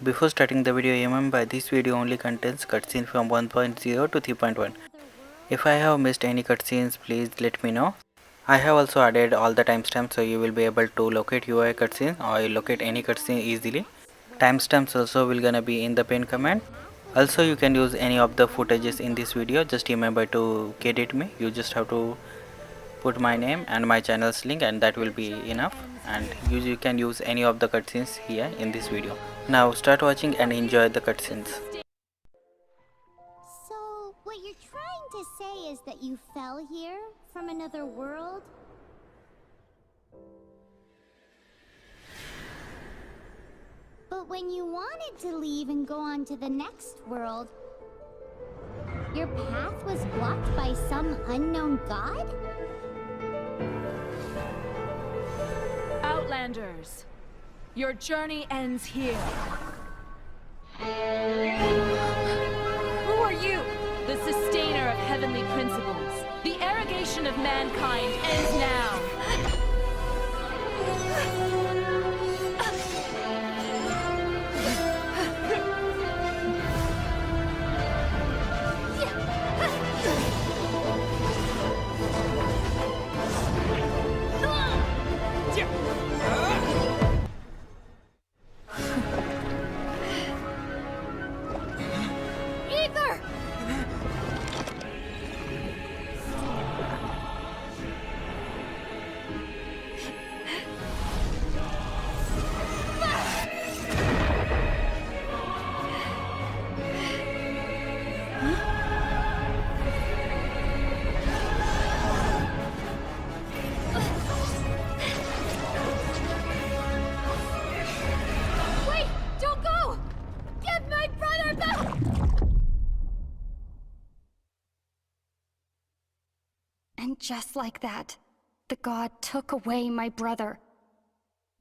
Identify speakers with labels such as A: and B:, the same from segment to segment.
A: Before starting the video, remember this video only contains cutscenes from 1.0 to 3.1. If I have missed any cutscenes, please let me know. I have also added all the timestamps so you will be able to locate your cutscene or locate any cutscene easily. Timestamps also will gonna be in the pinned comment. Also you can use any of the footages in this video. Just remember to credit me. You just have to put my name and my channel's link and that will be enough, and you can use any of the cutscenes here in this video. Now start watching and enjoy the cutscenes.
B: So, what you're trying to say is that you fell here from another world? But when you wanted to leave and go on to the next world, your path was blocked by some unknown god?
C: Outlanders, your journey ends here. Who are you? The sustainer of heavenly principles. The arrogation of mankind ends now.
D: And just like that, the god took away my brother.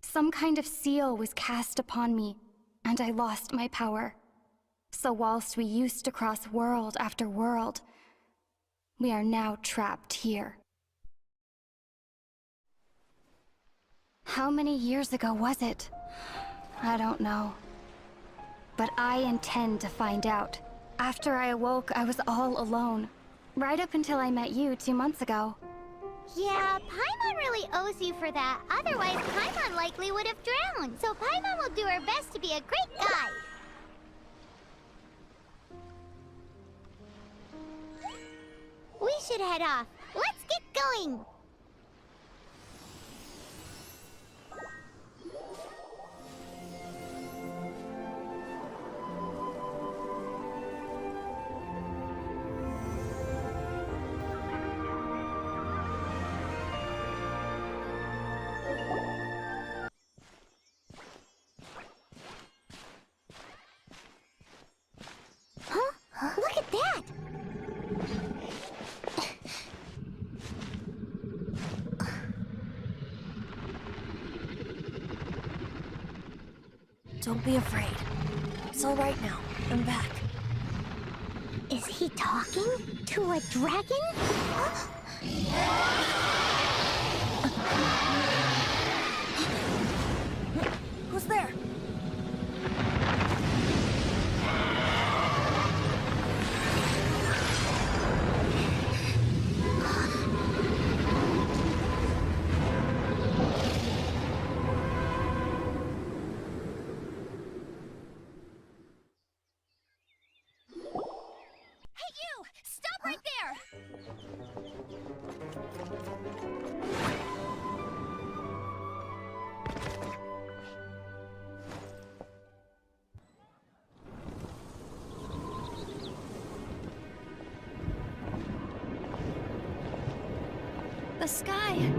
D: Some kind of seal was cast upon me, and I lost my power. So whilst we used to cross world after world, we are now trapped here. How many years ago was it? I don't know. But I intend to find out. After I awoke, I was all alone. Right up until I met you 2 months ago.
B: Yeah, Paimon really owes you for that. Otherwise, Paimon likely would have drowned. So Paimon will do her best to be a great guide. We should head off. Let's get going! Huh? Look at that!
E: Don't be afraid. It's all right now. I'm back.
B: Is he talking to a dragon?
E: Who's there?
B: Stop right there!
D: The sky!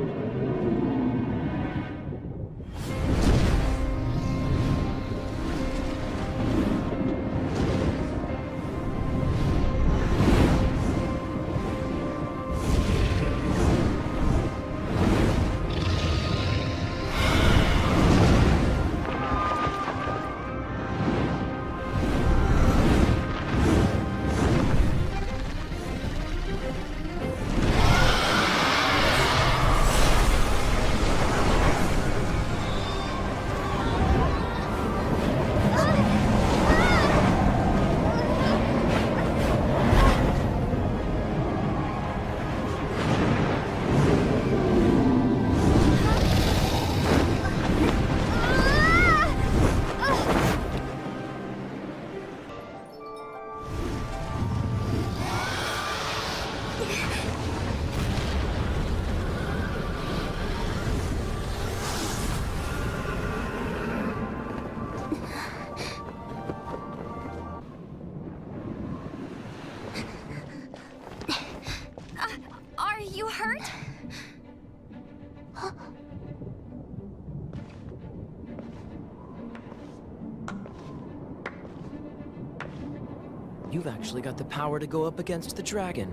F: You've actually got the power to go up against the dragon.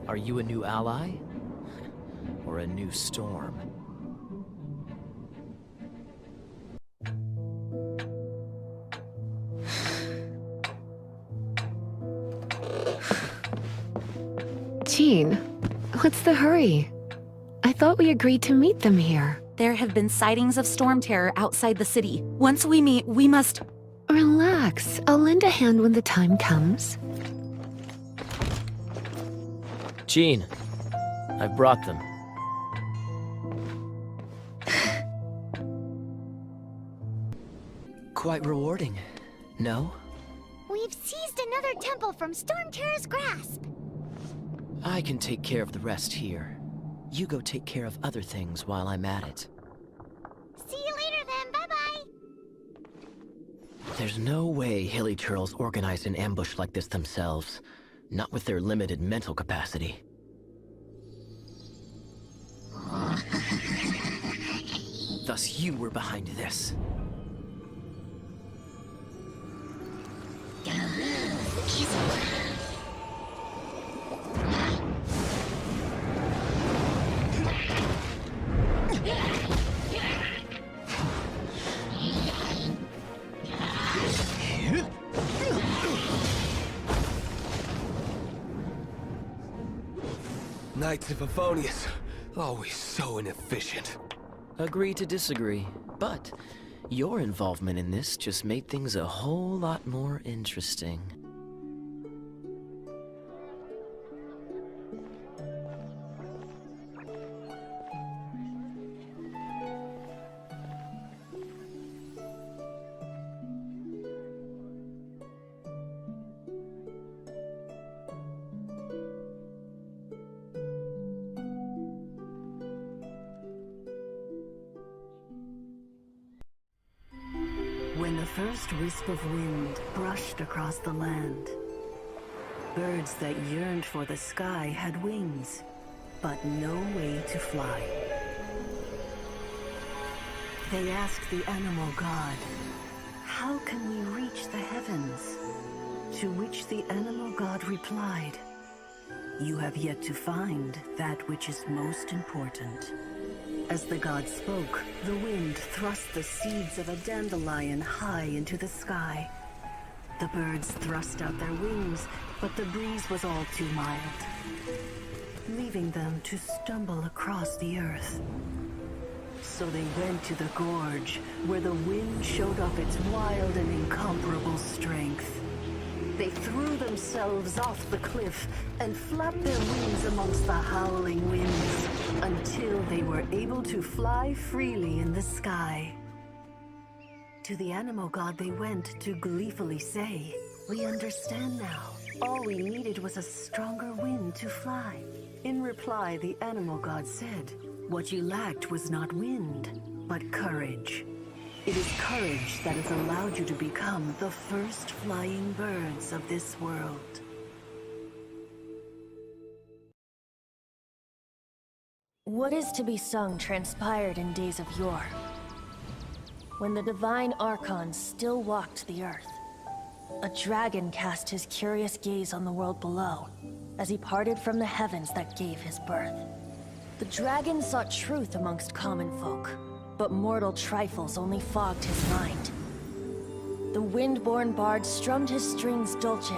F: Are you a new ally? Or a new storm?
G: Jean, what's the hurry? I thought we agreed to meet them here.
H: There have been sightings of storm terror outside the city. Once we meet, we must...
G: Relax. I'll lend a hand when the time comes.
F: Jean, I've brought them. Quite rewarding, no?
B: We've seized another temple from Storm Terror's grasp.
F: I can take care of the rest here. You go take care of other things while I'm at it.
B: See you later then, bye-bye.
F: There's no way Hilly Turtles organized an ambush like this themselves. Not with their limited mental capacity. Thus you were behind this.
I: Knights of Favonius, always so inefficient.
F: Agree to disagree, but your involvement in this just made things a whole lot more interesting.
J: When the first wisp of wind brushed across the land, birds that yearned for the sky had wings, but no way to fly. They asked the animal god, "How can we reach the heavens?" To which the animal god replied, "You have yet to find that which is most important." As the god spoke, the wind thrust the seeds of a dandelion high into the sky. The birds thrust out their wings, but the breeze was all too mild, leaving them to stumble across the earth. So they went to the gorge, where the wind showed up its wild and incomparable strength. They threw themselves off the cliff and flapped their wings amongst the howling winds until they were able to fly freely in the sky. To the animal god they went to gleefully say, "We understand now. All we needed was a stronger wind to fly." In reply, the animal god said, "What you lacked was not wind, but courage. It is courage that has allowed you to become the first flying birds of this world."
E: What is to be sung transpired in days of yore, when the divine archons still walked the earth. A dragon cast his curious gaze on the world below, as he parted from the heavens that gave his birth. The dragon sought truth amongst common folk, but mortal trifles only fogged his mind. The wind-born bard strummed his strings dulce,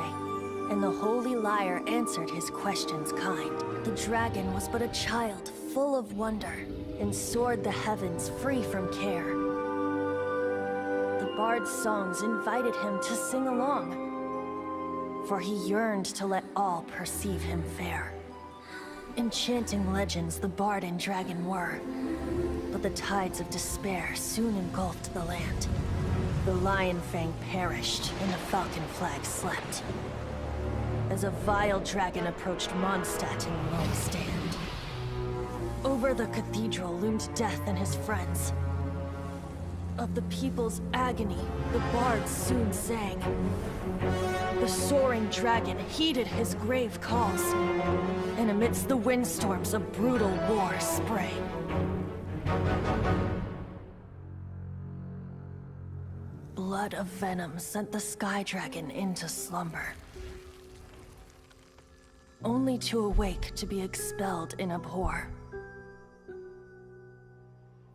E: and the holy lyre answered his questions kind. The dragon was but a child full of wonder, and soared the heavens free from care. The bard's songs invited him to sing along, for he yearned to let all perceive him fair. Enchanting legends the bard and dragon were, but the tides of despair soon engulfed the land. The Lion Fang perished, and the Falcon Flag slept, as a vile dragon approached Mondstadt in lone stand. Over the cathedral loomed Death and his friends. Of the people's agony, the bards soon sang. The soaring dragon heeded his grave calls, and amidst the windstorms a brutal war sprang. Blood of venom sent the sky dragon into slumber. only to awake to be expelled in abhor.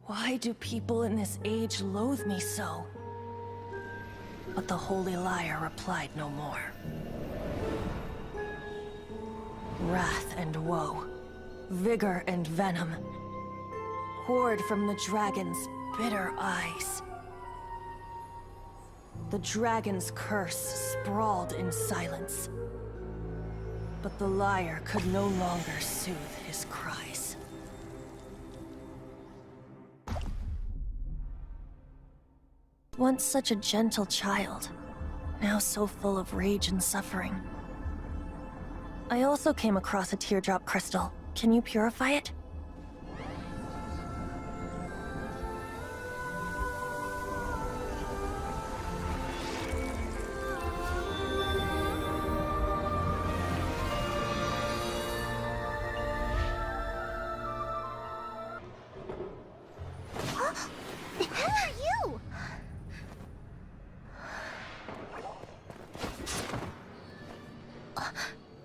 E: Why do people in this age loathe me so? But the holy liar replied no more. Wrath and woe, vigor and venom, poured from the dragon's bitter eyes. The dragon's curse sprawled in silence. But the liar could no longer soothe his cries. Once such a gentle child, now so full of rage and suffering. I also came across a teardrop crystal. Can you purify it?
B: Who are you?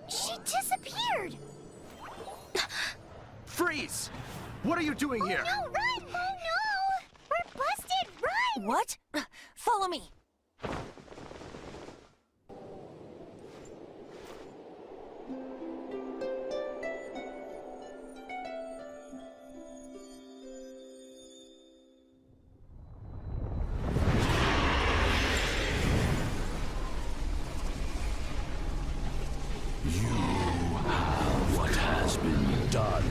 B: She disappeared!
I: Freeze! What are you doing here?
B: No, run! Oh no! We're busted! Run!
E: What? Follow me!
K: What has been done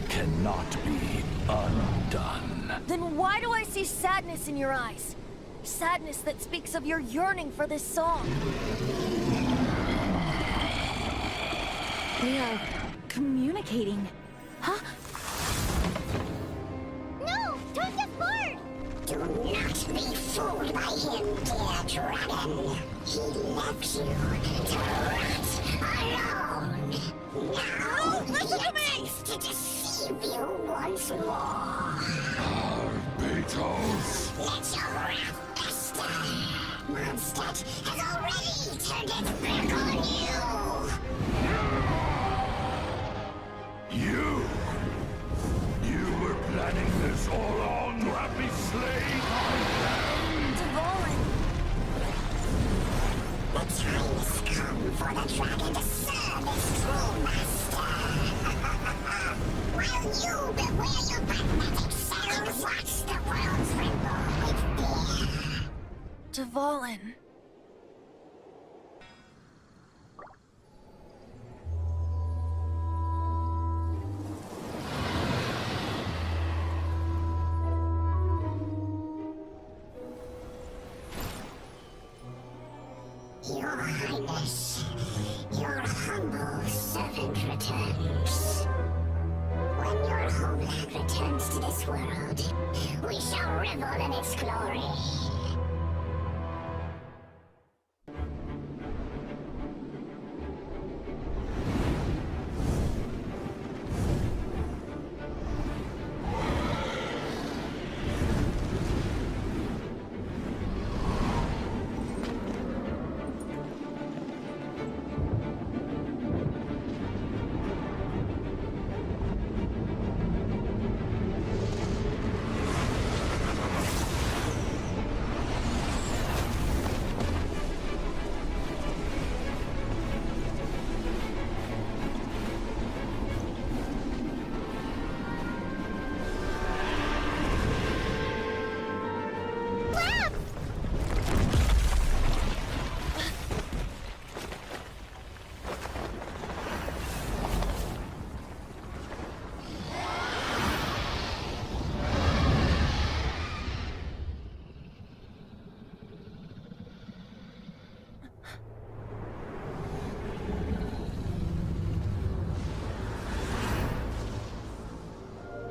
K: cannot be undone.
E: Then why do I see sadness in your eyes? Sadness that speaks of your yearning for this song.
H: We are communicating. Huh?
B: No! Don't get bored! Do not be fooled by him, dear dragon. He left you to rot alone. Now listen to me! To deceive you once more.
K: Beatles.
B: Let your wrath fester. Mondstadt has already turned its back on you.
K: You were planning this all along to have me slain.
E: Dvorin!
B: The time has come for the dragon to serve its true master. While you beware your magnetic cells, watch the world tremble with fear.
E: Dvorin.
B: Your Highness, your humble servant returns. When your homeland returns to this world, we shall revel in its glory.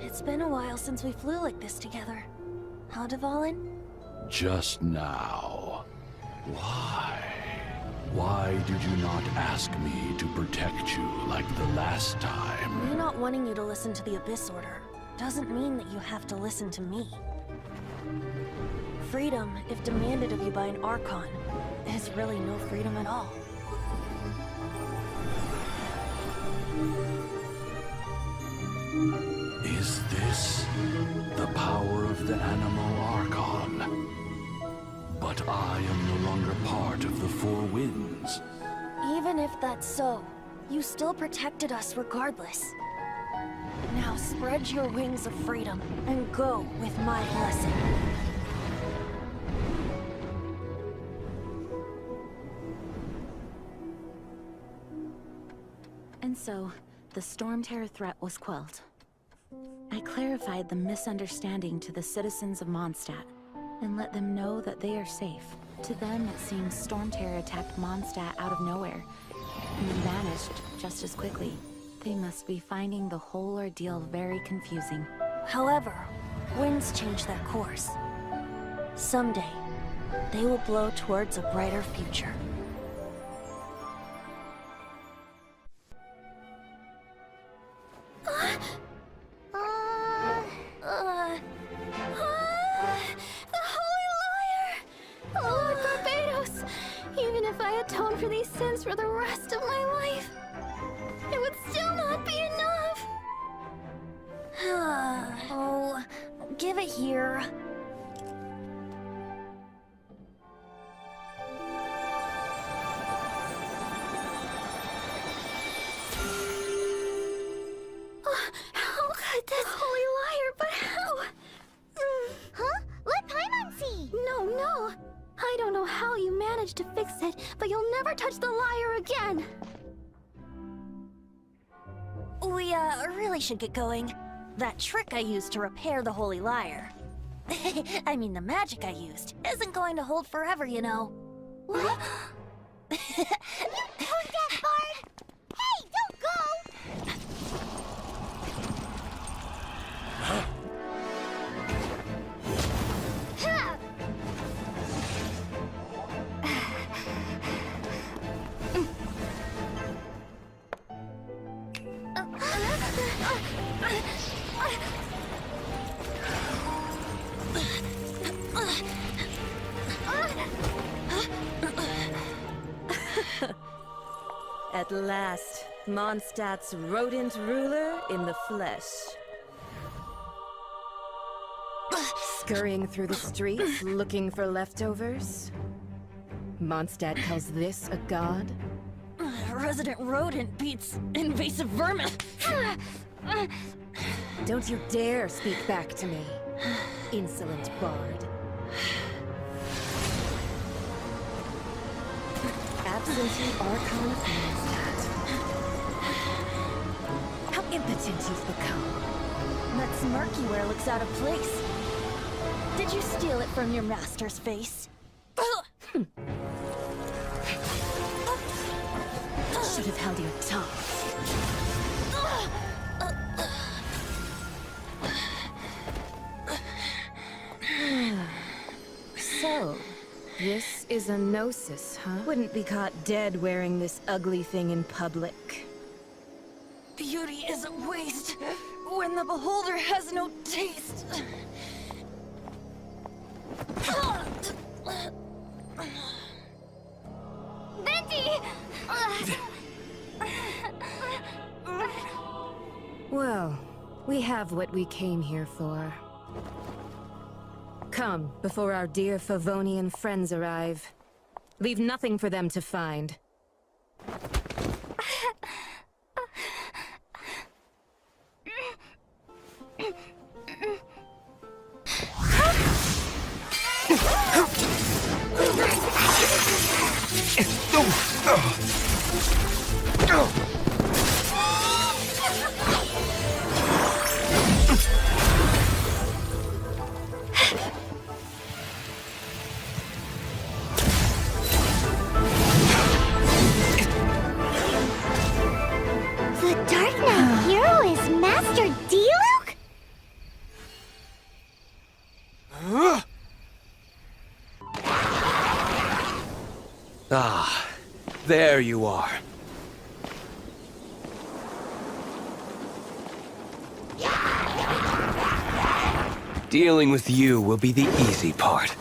E: It's been a while since we flew like this together. Huh, Dvorin?
K: Just now. Why? Why did you not ask me to protect you like the last time?
E: Me not wanting you to listen to the Abyss Order doesn't mean that you have to listen to me. Freedom, if demanded of you by an Archon, is really no freedom at all.
K: Is this the power of the Animal Archon? But I am no longer part of the Four Winds.
E: Even if that's so, you still protected us regardless. Now spread your wings of freedom and go with my blessing.
H: And so, the Storm Terror threat was quelled. I clarified the misunderstanding to the citizens of Mondstadt, and let them know that they are safe. To them, it seems Storm Terror attacked Mondstadt out of nowhere, and then vanished just as quickly. They must be finding the whole ordeal very confusing.
E: However, winds change their course. Someday, they will blow towards a brighter future.
D: The Holy Liar! Lord Barbados! Even if I atone for these sins for the rest of my life, it would still not be enough!
E: Oh, give it here.
D: How could this Holy Liar, but how?
B: Huh? Let Paimon see!
D: No. I don't know how you managed to fix it, but you'll never touch the liar again!
E: We, really should get going. That trick I used to repair the Holy Liar. I mean, the magic I used isn't going to hold forever, you know.
B: What? You tone deaf, Bard! Hey, don't go!
L: At last, Mondstadt's rodent ruler in the flesh. Scurrying through the streets looking for leftovers? Mondstadt calls this a god?
E: Resident rodent beats invasive vermin.
L: Don't you dare speak back to me, insolent bard. Absentee Archon of Mondstadt. How impotent you've become.
E: That smirk you wear looks out of place. Did you steal it from your master's face?
L: Should have held your tongue. So, this is a gnosis, huh? Wouldn't be caught dead wearing this ugly thing in public.
E: Beauty isn't waste when the beholder has no taste.
B: Venti!
L: Well, we have what we came here for. Come, before our dear Favonian friends arrive. Leave nothing for them to find.
B: The Dark Knight hero is Master Diluc?
I: Ah, there you are. Dealing with you will be the easy part.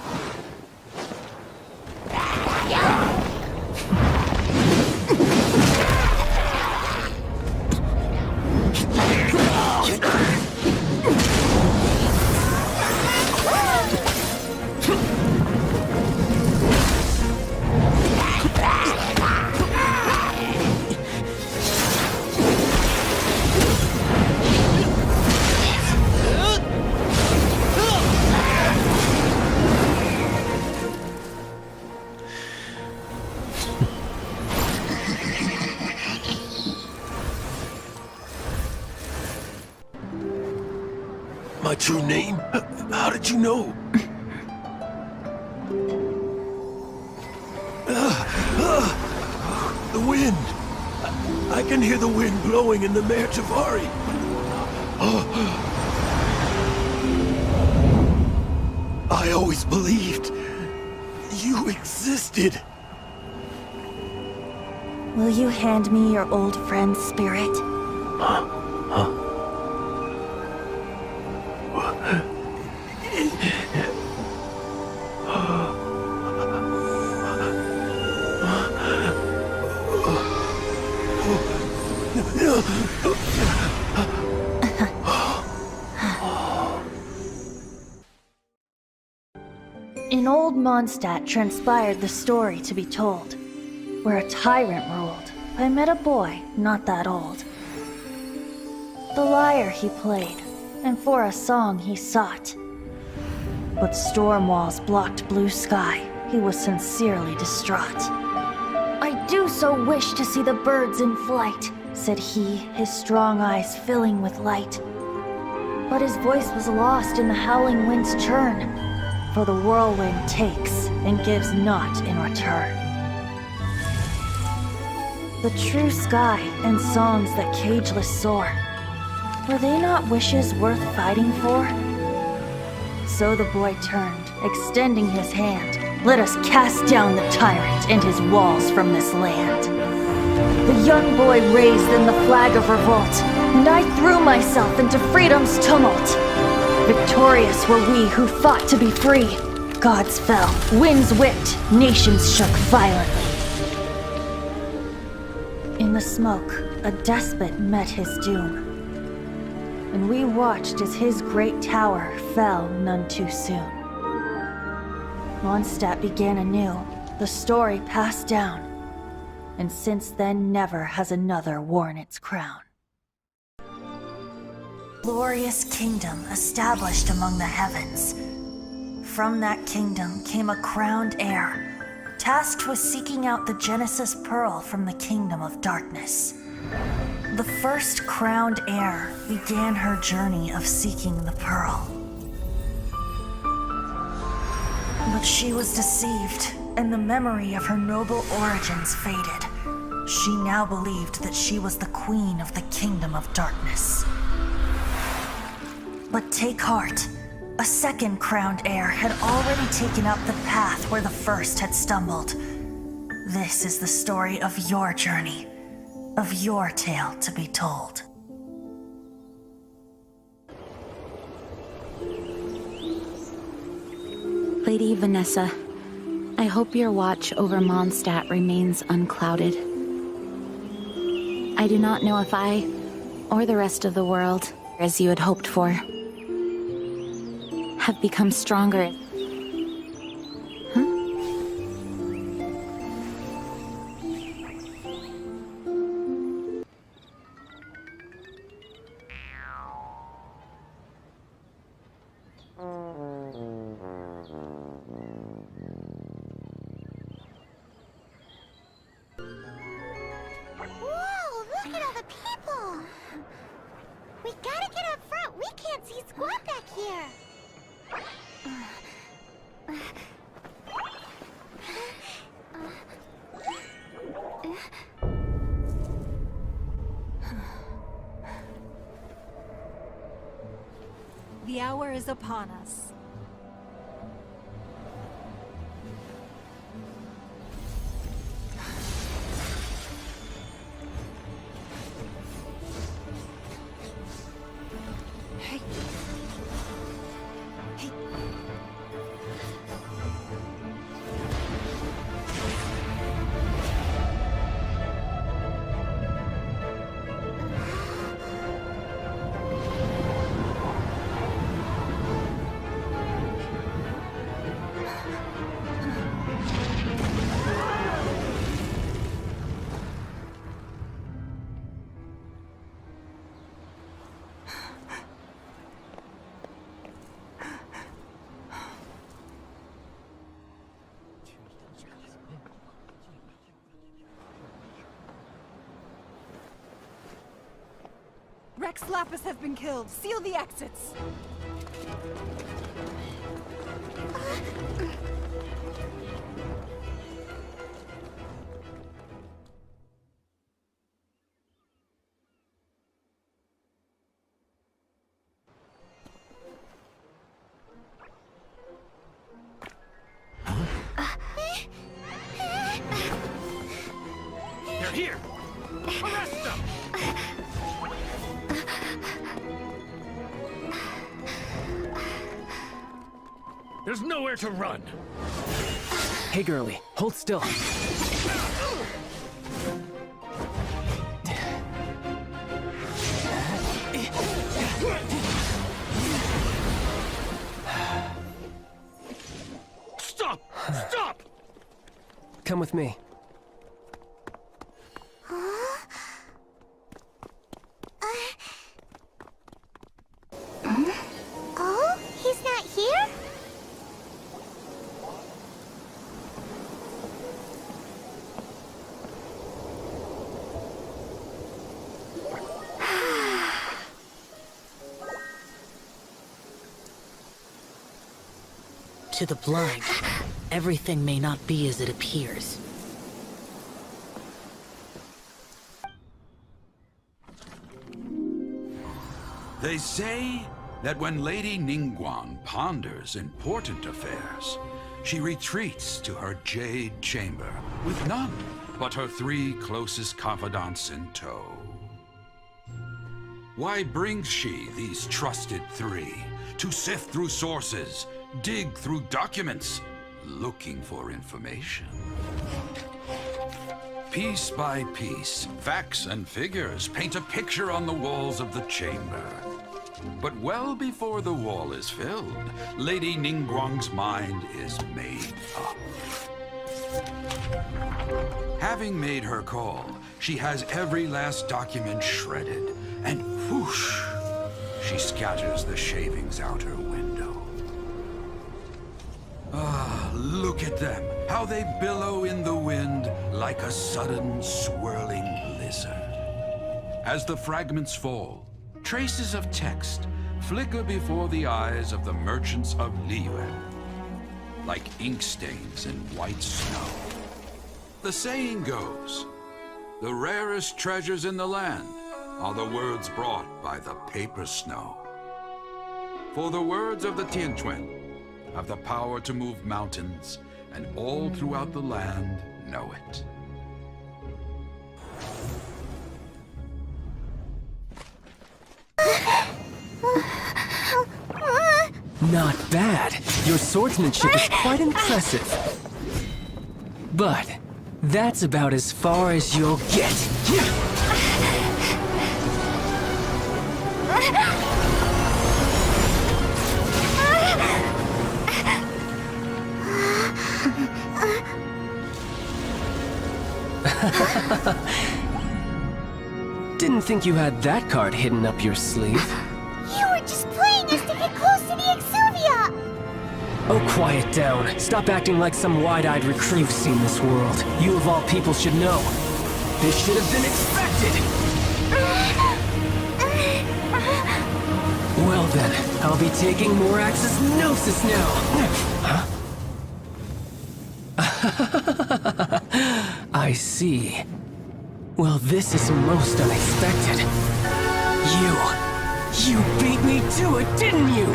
I: my true name? How did you know? The wind! I can hear the wind blowing in the Mare Javari. I always believed you existed.
E: Will you hand me your old friend's spirit? In old Mondstadt transpired the story to be told, where a tyrant ruled. I met a boy not that old. The lyre he played, and for a song he sought. But storm walls blocked blue sky. He was sincerely distraught. I do so wish to see the birds in flight, said he, his strong eyes filling with light. But his voice was lost in the howling wind's churn, for the whirlwind takes and gives not in return. The true sky and songs that cageless soar, were they not wishes worth fighting for? So the boy turned, extending his hand. Let us cast down the tyrant and his walls from this land. The young boy raised then the flag of revolt, and I threw myself into freedom's tumult. Victorious were we who fought to be free. Gods fell, winds whipped, nations shook violently. In the smoke, a despot met his doom, and we watched as his great tower fell none too soon. Mondstadt began anew, the story passed down, and since then never has another worn its crown. Glorious kingdom established among the heavens. From that kingdom came a crowned heir, tasked with seeking out the Genesis Pearl from the kingdom of darkness. The first crowned heir began her journey of seeking the pearl. But she was deceived, and the memory of her noble origins faded. She now believed that she was the queen of the kingdom of darkness. But take heart. A second crowned heir had already taken up the path where the first had stumbled. This is the story of your journey, of your tale to be told.
H: Lady Vanessa, I hope your watch over Mondstadt remains unclouded. I do not know if I, or the rest of the world, as you had hoped for, have become stronger.
B: Whoa, look at all the people! We gotta get up front. We can't see squat back here.
M: The hour is upon us. Rex Lapis has been killed. Seal the exits.
N: They're here! Arrest them! There's nowhere to run!
F: Hey, girlie, hold still.
N: Stop! Stop!
F: Come with me.
B: Oh, he's not here?
O: To the blind, everything may not be as it appears.
K: They say that when Lady Ningguang ponders important affairs, she retreats to her jade chamber with none but her 3 closest confidants in tow. Why brings she these trusted 3 to sift through sources, dig through documents, looking for information? Piece by piece, facts and figures paint a picture on the walls of the chamber. But well before the wall is filled, Lady Ningguang's mind is made up. Having made her call, she has every last document shredded, and whoosh, she scatters the shavings out her window. Ah, look at them, how they billow in the wind like a sudden swirling blizzard. As the fragments fall, traces of text flicker before the eyes of the merchants of Liyue, like ink stains in white snow. The saying goes, the rarest treasures in the land are the words brought by the paper snow. For the words of the Tianquan have the power to move mountains, and all throughout the land know it.
F: Not bad. Your swordsmanship is quite impressive. But that's about as far as you'll get. Didn't think you had that card hidden up your sleeve.
B: You were just playing us to get close to the Exuvia!
F: Oh, quiet down. Stop acting like some wide-eyed recruit. You've seen this world. You of all people should know. This should have been expected! Well then, I'll be taking Morax's Gnosis now! Huh? I see. Well, this is most unexpected. You beat me to it, didn't you?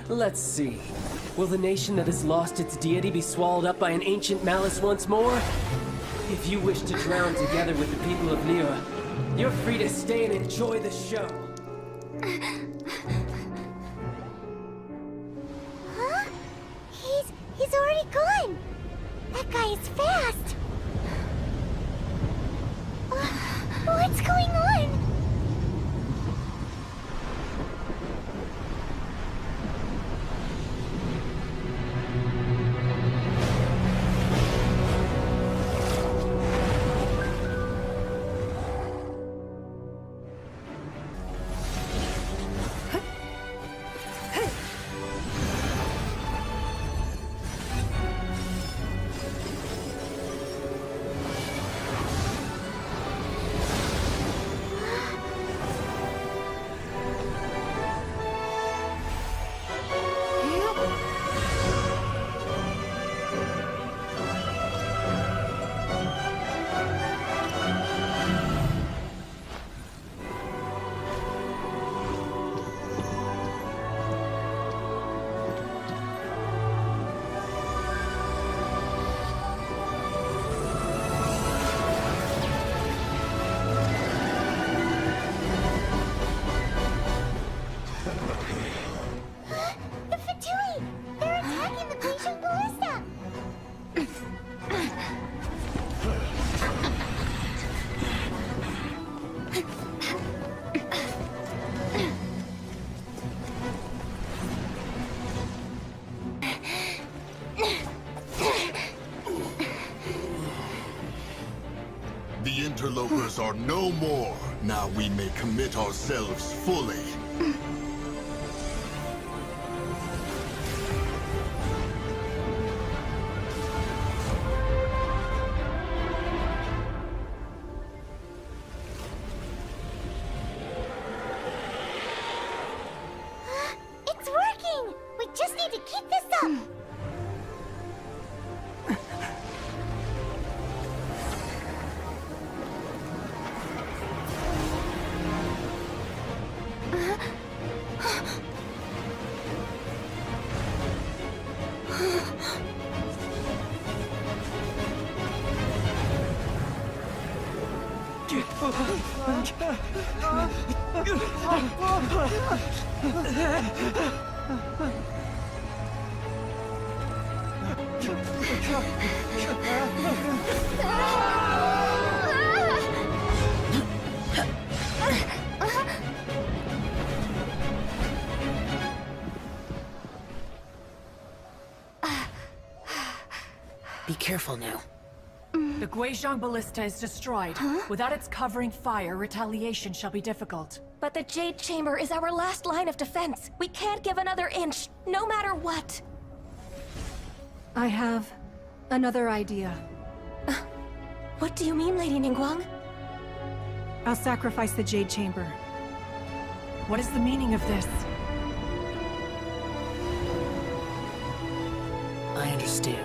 F: Let's see. Will the nation that has lost its deity be swallowed up by an ancient malice once more? If you wish to drown together with the people of Liyue, you're free to stay and enjoy the show.
B: Huh? He's already gone! That guy is fast! What's going on?
P: The interlopers are no more. Now we may commit ourselves fully.
B: It's working! We just need to keep this up!
O: Be careful now.
M: The Guizhong Ballista is destroyed. Without its covering fire, retaliation shall be difficult.
E: But the Jade Chamber is our last line of defense. We can't give another inch, no matter what.
M: I have another idea.
E: What do you mean, Lady Ningguang?
M: I'll sacrifice the Jade Chamber. What is the meaning of this?
O: I understand.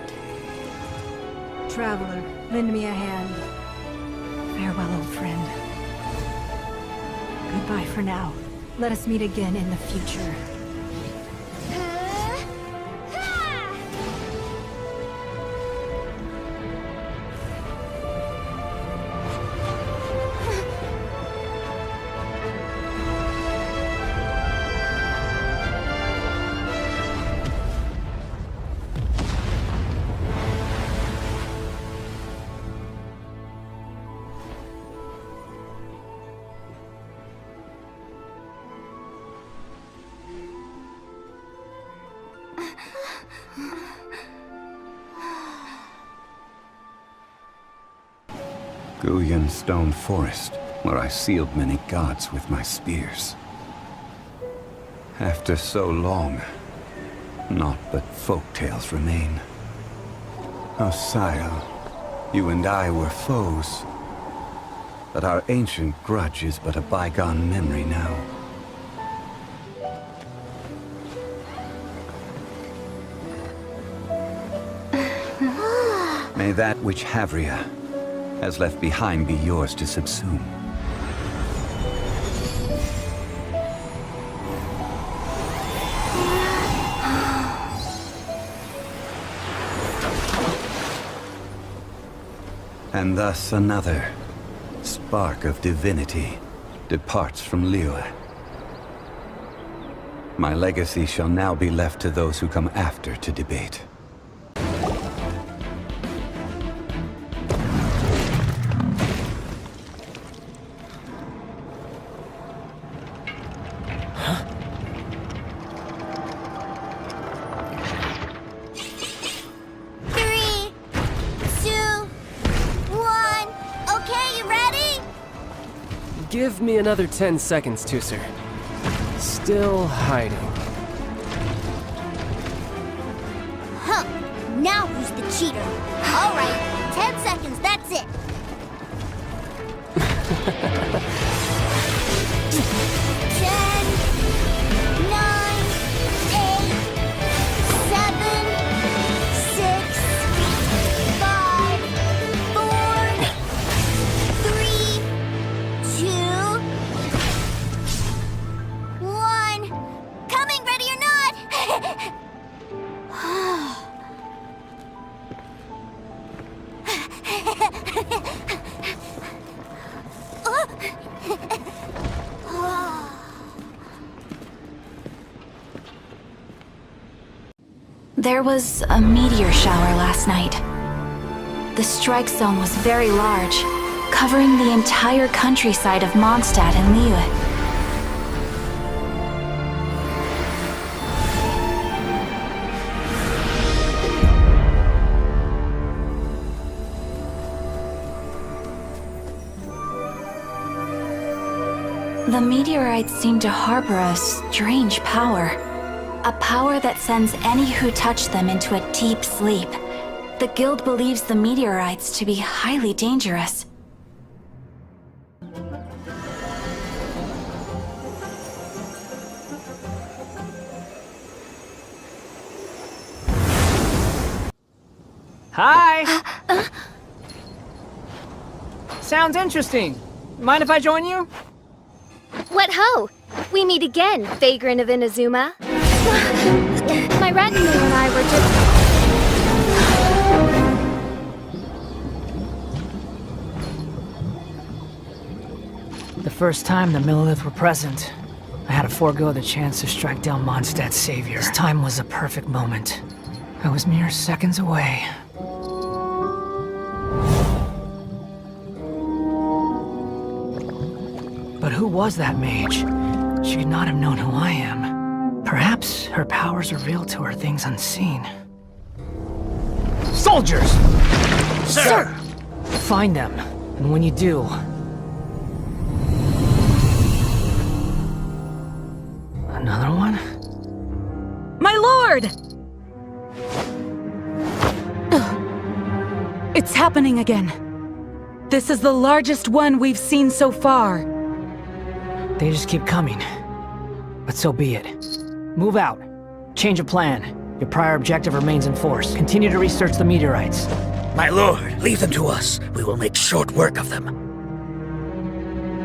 M: Traveler, lend me a hand. Farewell, old friend. Goodbye for now. Let us meet again in the future.
Q: Guyan Stone Forest, where I sealed many gods with my spears. After so long, naught but folktales remain. Oh, sire, you and I were foes, but our ancient grudge is but a bygone memory now. May that which Havria has left behind be yours to subsume. And thus another spark of divinity departs from Liyue. My legacy shall now be left to those who come after to debate.
F: Give me another 10 seconds, Tusser. Still hiding.
B: Huh. Now who's the cheater? All right, 10 seconds, that's it. 10, 9, 8, 7, 6, 5, 4, 3, 2, 1. Coming, ready or not!
H: There was a meteor shower last night. The strike zone was very large, covering the entire countryside of Mondstadt and Liyue. The meteorites seem to harbor a strange power. A power that sends any who touch them into a deep sleep. The guild believes the meteorites to be highly dangerous.
R: Hi! Sounds interesting. Mind if I join you?
S: What ho! We meet again, Vagrant of Inazuma. My retinue and I were
R: The first time the Millelith were present, I had to forego the chance to strike down Mondstadt's savior. This time was a perfect moment. I was mere seconds away. But who was that mage? She could not have known who I am. Perhaps her powers revealed to her things unseen. Soldiers!
N: Sir!
R: Find them, and when you do... Another one?
T: My lord! It's happening again. This is the largest one we've seen so far.
R: They just keep coming. But so be it. Move out. Change of plan. Your prior objective remains in force. Continue to research the meteorites.
N: My lord, leave them to us. We will make short work of them.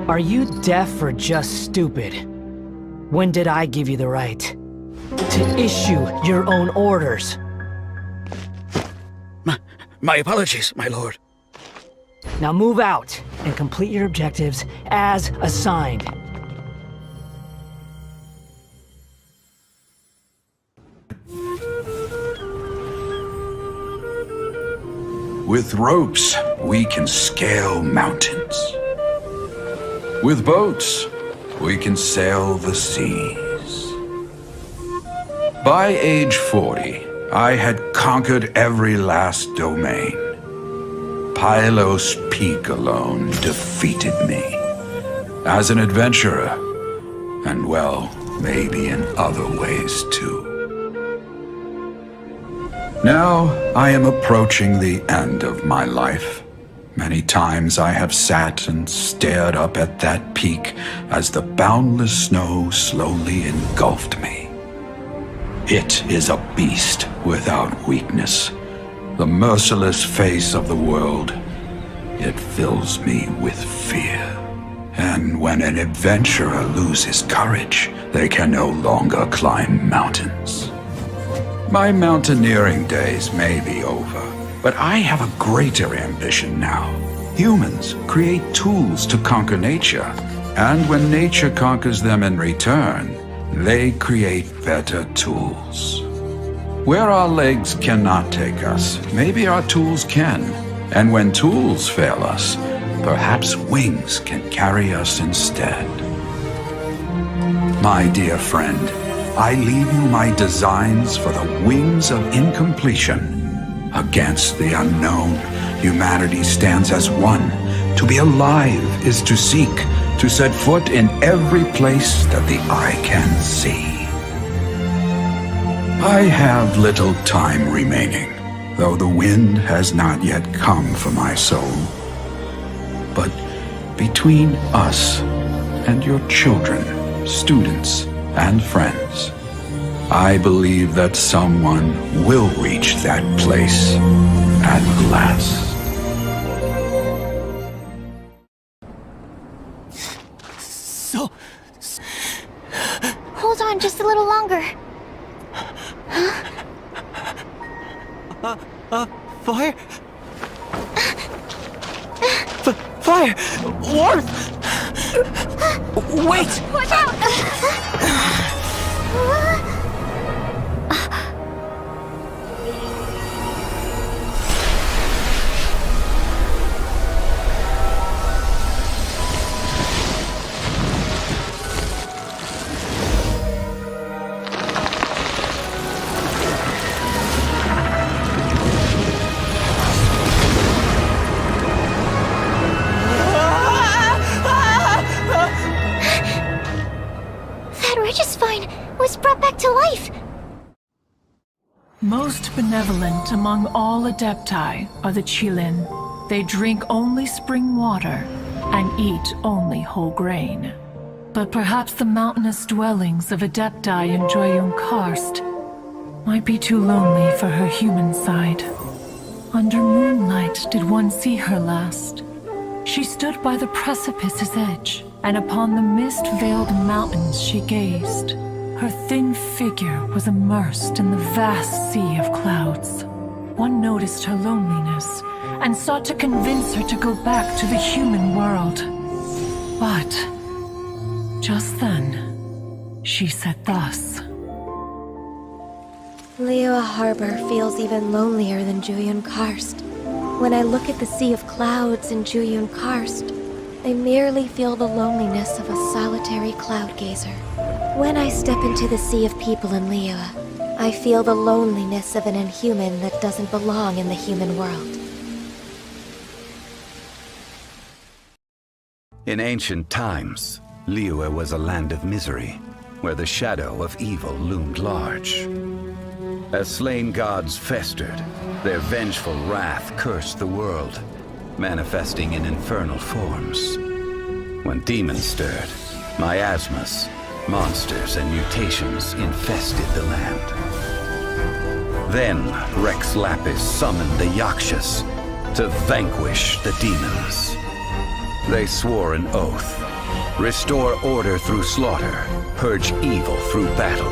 R: Are you deaf or just stupid? When did I give you the right to issue your own orders?
N: My apologies, my lord.
R: Now move out and complete your objectives as assigned.
K: With ropes, we can scale mountains. With boats, we can sail the seas. By age 40, I had conquered every last domain. Pylos Peak alone defeated me. As an adventurer, and well, maybe in other ways too. Now, I am approaching the end of my life. Many times I have sat and stared up at that peak as the boundless snow slowly engulfed me. It is a beast without weakness, the merciless face of the world. It fills me with fear. And when an adventurer loses courage, they can no longer climb mountains. My mountaineering days may be over, But I have a greater ambition now. Humans create tools to conquer nature, and when nature conquers them in return, they create better tools. Where our legs cannot take us, maybe our tools can. And when tools fail us, perhaps wings can carry us instead. My dear friend, I leave you my designs for the wings of incompletion. Against the unknown, humanity stands as one. To be alive is to seek, to set foot in every place that the eye can see. I have little time remaining, though the wind has not yet come for my soul. But between us and your children, students, and friends, I believe that someone will reach that place at last.
S: Hold on just a little longer.
F: Fire? Fire! Warmth! Wait!
S: Watch out! Registine was brought back to life!
M: Most benevolent among all Adepti are the Qilin. They drink only spring water and eat only whole grain. But perhaps the mountainous dwellings of Adepti in Joyun Karst might be too lonely for her human side. Under moonlight did one see her last. She stood by the precipice's edge, and upon the mist-veiled mountains she gazed. Her thin figure was immersed in the vast sea of clouds. One noticed her loneliness, and sought to convince her to go back to the human world. But, just then, she said thus.
D: Liyue Harbor feels even lonelier than Joyun Karst. When I look at the sea of clouds in Joyun Karst, I merely feel the loneliness of a solitary cloud gazer. When I step into the sea of people in Liyue, I feel the loneliness of an inhuman that doesn't belong in the human world.
Q: In ancient times, Liyue was a land of misery, where the shadow of evil loomed large. As slain gods festered, their vengeful wrath cursed the world, manifesting in infernal forms. When demons stirred, miasmas, monsters, and mutations infested the land. Then Rex Lapis summoned the Yakshas to vanquish the demons. They swore an oath: restore order through slaughter, purge evil through battle.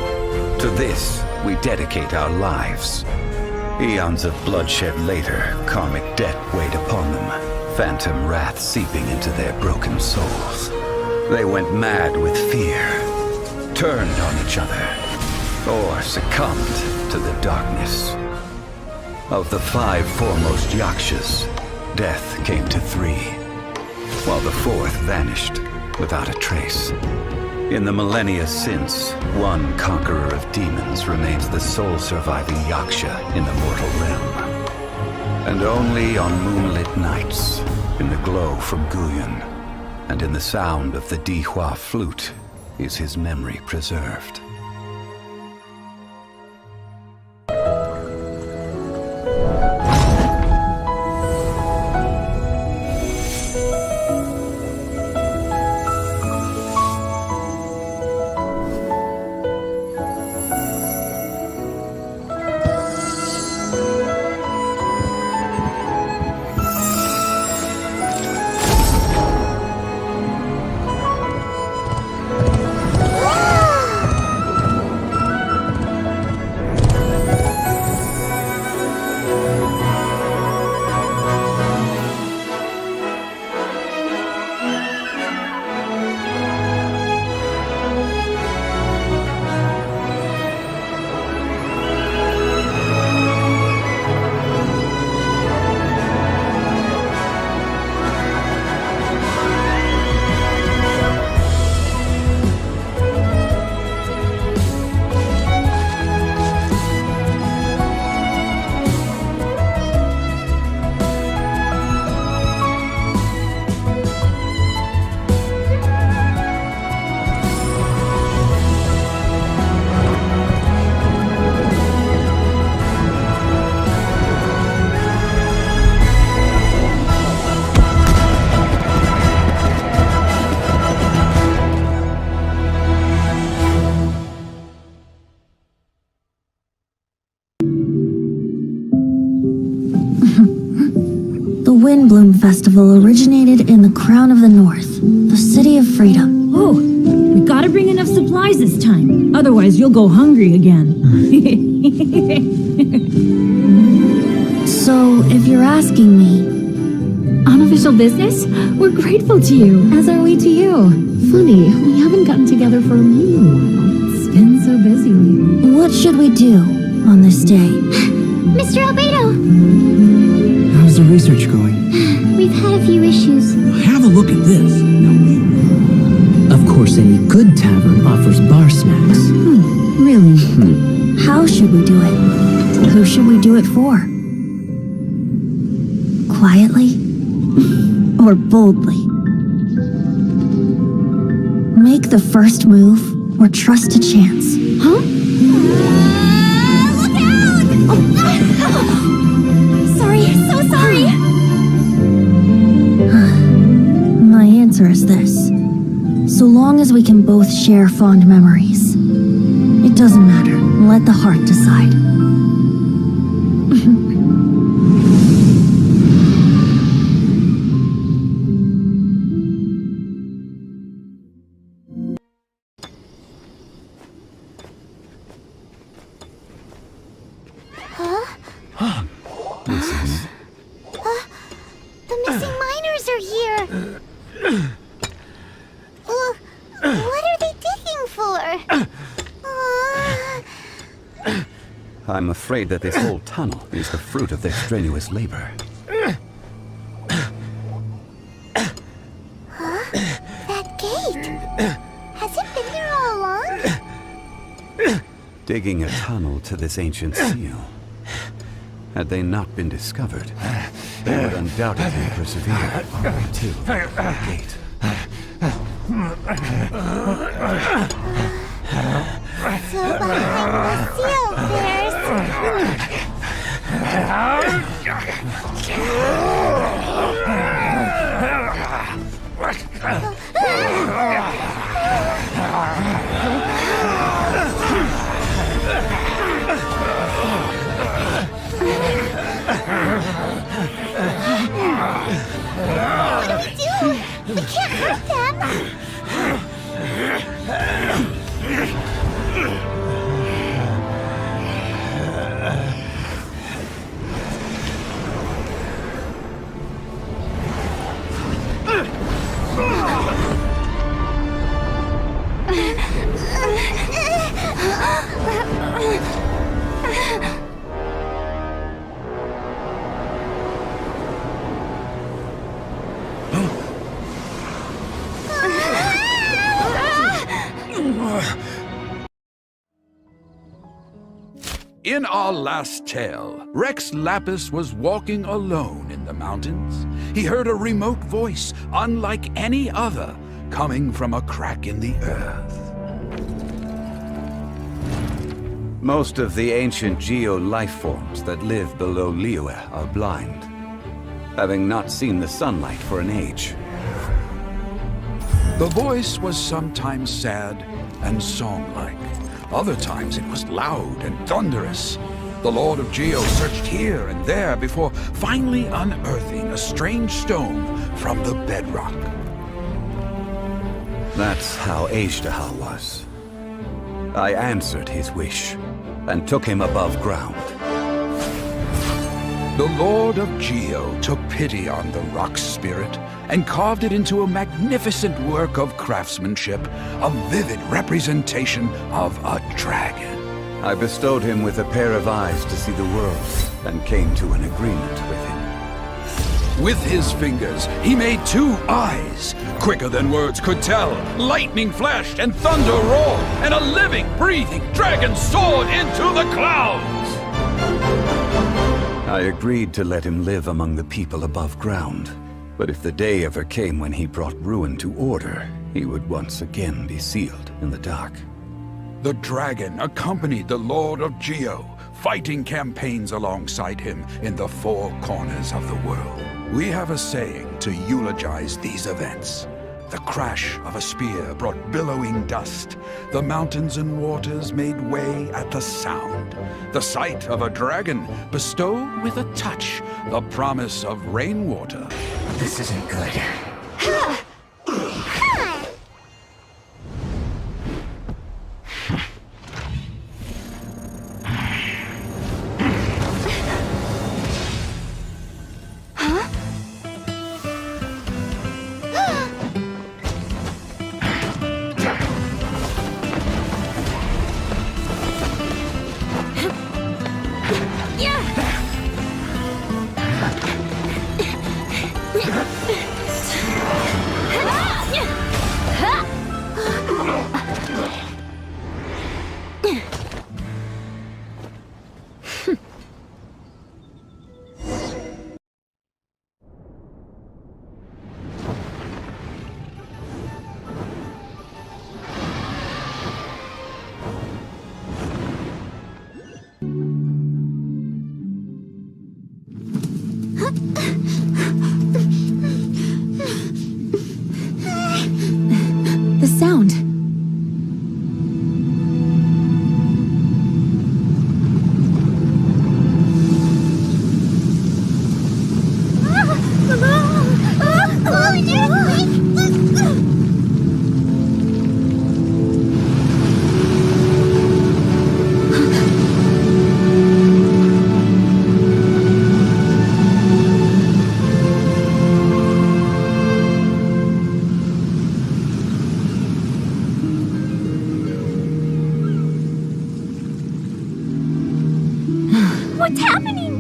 Q: To this, we dedicate our lives. Eons of bloodshed later, karmic debt weighed upon them, phantom wrath seeping into their broken souls. They went mad with fear, turned on each other, or succumbed to the darkness. Of the 5 foremost Yakshas, death came to 3, while the 4th vanished without a trace. In the millennia since, one conqueror of demons remains the sole surviving Yaksha in the mortal realm. And only on moonlit nights, in the glow from Guyun, and in the sound of the Dihua flute, is his memory preserved.
U: Wind Bloom Festival originated in the Crown of the North, the City of Freedom.
V: Oh, we gotta bring enough supplies this time. Otherwise, you'll go hungry again.
U: So, if you're asking me...
W: Unofficial business? We're grateful to you, as are we to you. Funny, we haven't gotten together for a while. It's been so busy lately.
U: What should we do on this day?
B: Mr. Albedo!
N: How's the research going?
B: We've had a few issues.
N: Have a look at this. Of course, any good tavern offers bar snacks.
U: Really? How should we do it? Who should we do it for? Quietly? Or boldly? Make the first move, or trust a chance.
B: Huh? Look out!
V: Sorry, so sorry!
U: My answer is this. So long as we can both share fond memories, it doesn't matter. Let the heart decide.
B: The missing miners are here! What are they digging for?
Q: I'm afraid that this whole tunnel is the fruit of their strenuous labor.
B: That gate! Has it been there all along?
Q: Digging a tunnel to this ancient seal. Had they not been discovered, they would undoubtedly persevere to the gate.
B: So behind the seal, there's... What do we do? We can't hurt them!
K: In our last tale, Rex Lapis was walking alone in the mountains. He heard a remote voice, unlike any other, coming from a crack in the earth.
Q: Most of the ancient geo-life forms that live below Liyue are blind, having not seen the sunlight for an age.
K: The voice was sometimes sad and song-like. Other times it was loud and thunderous. The Lord of Geo searched here and there before finally unearthing a strange stone from the bedrock.
Q: That's how Ajdahal was. I answered his wish and took him above ground.
K: The Lord of Geo took pity on the rock spirit and carved it into a magnificent work of craftsmanship, a vivid representation of a dragon.
Q: I bestowed him with a pair of eyes to see the world and came to an agreement with him.
K: With his fingers, he made 2 eyes, quicker than words could tell. Lightning flashed and thunder roared, and a living, breathing dragon soared into the clouds.
Q: I agreed to let him live among the people above ground. But if the day ever came when he brought ruin to order, he would once again be sealed in the dark.
K: The dragon accompanied the Lord of Geo, fighting campaigns alongside him in the 4 corners of the world. We have a saying to eulogize these events. The crash of a spear brought billowing dust. The mountains and waters made way at the sound. The sight of a dragon bestowed with a touch the promise of rainwater.
A: This isn't good.
U: The sound.
B: What's happening?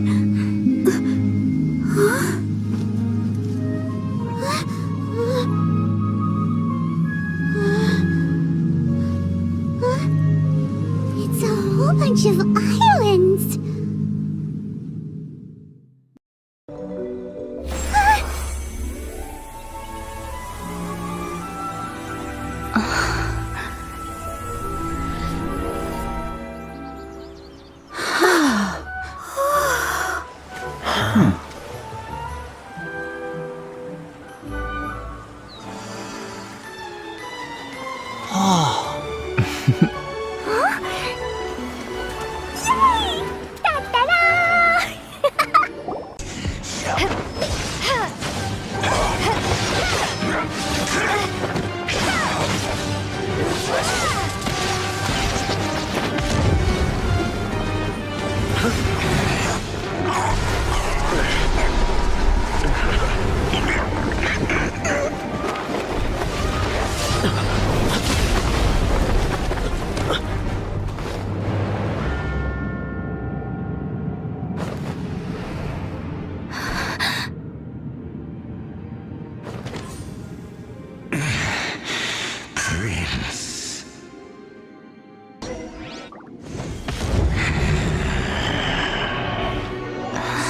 B: It's a whole bunch of islands.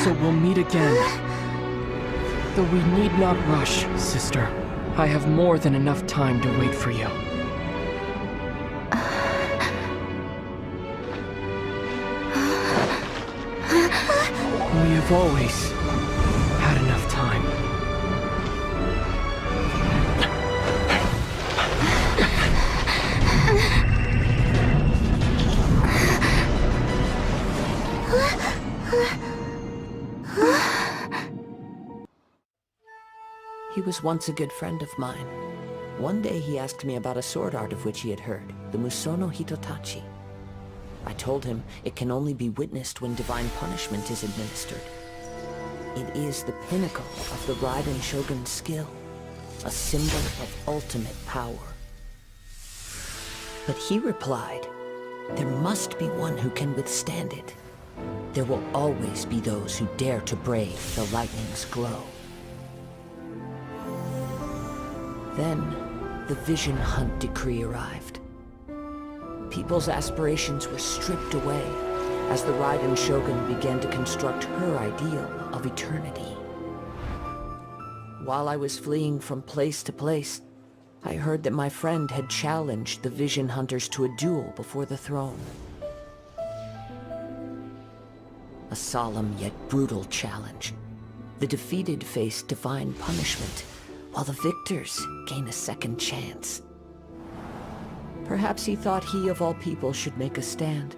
F: So we'll meet again. Though we need not rush, sister. I have more than enough time to wait for you. We have always had enough time.
C: He was once a good friend of mine. One day he asked me about a sword art of which he had heard, the Musono Hitotachi. I told him it can only be witnessed when divine punishment is administered. It is the pinnacle of the Raiden Shogun's skill, a symbol of ultimate power. But he replied, there must be one who can withstand it. There will always be those who dare to brave the lightning's glow. Then, the Vision Hunt decree arrived. People's aspirations were stripped away as the Raiden Shogun began to construct her ideal of eternity. While I was fleeing from place to place, I heard that my friend had challenged the Vision Hunters to a duel before the throne. A solemn yet brutal challenge. The defeated faced divine punishment, while the victors gain a second chance. Perhaps he thought he of all people should make a stand.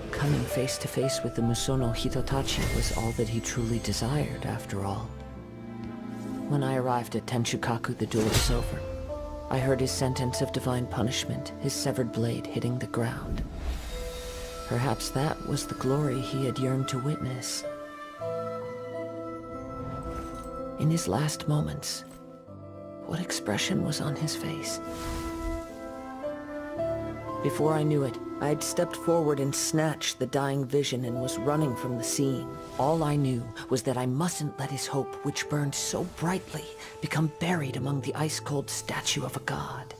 C: Coming face to face with the Musono Hitotachi was all that he truly desired, after all. When I arrived at Tenshukaku, the duel was over. I heard his sentence of divine punishment, his severed blade hitting the ground. Perhaps that was the glory he had yearned to witness. In his last moments, what expression was on his face? Before I knew it, I had stepped forward and snatched the dying vision and was running from the scene. All I knew was that I mustn't let his hope, which burned so brightly, become buried among the ice-cold statue of a god.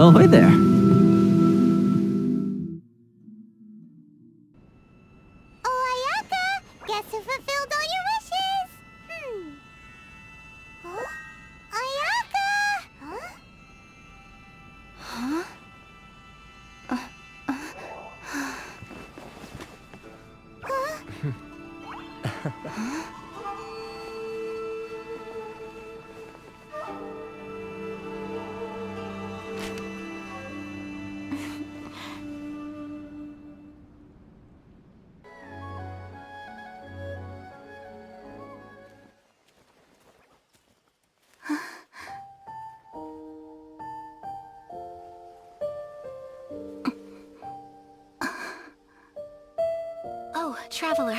N: Oh, hi there.
B: Oyaka! Guess who fulfilled all your wishes? Huh? Oyaka! Huh?
H: Oh, Traveler.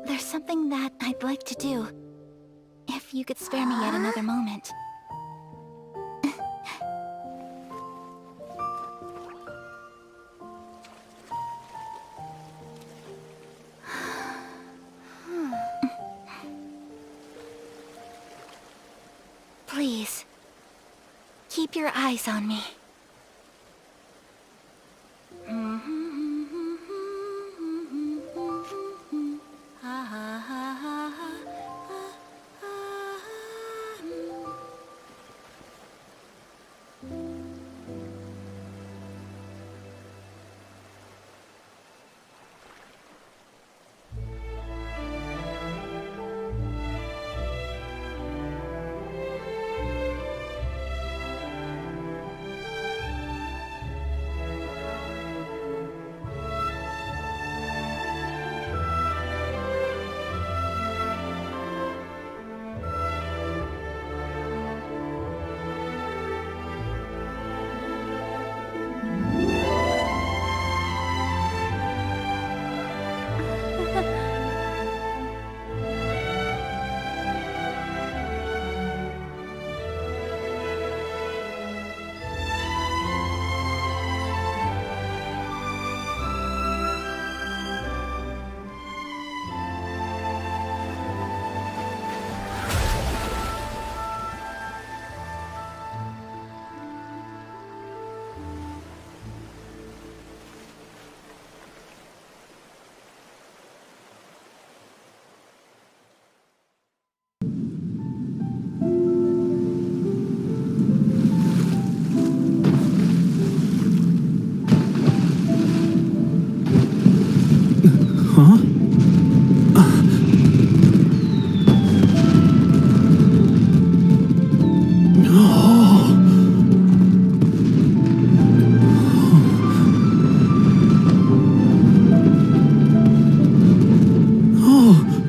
H: There's something that I'd like to do. If you could spare me yet another moment. Please, keep your eyes on me.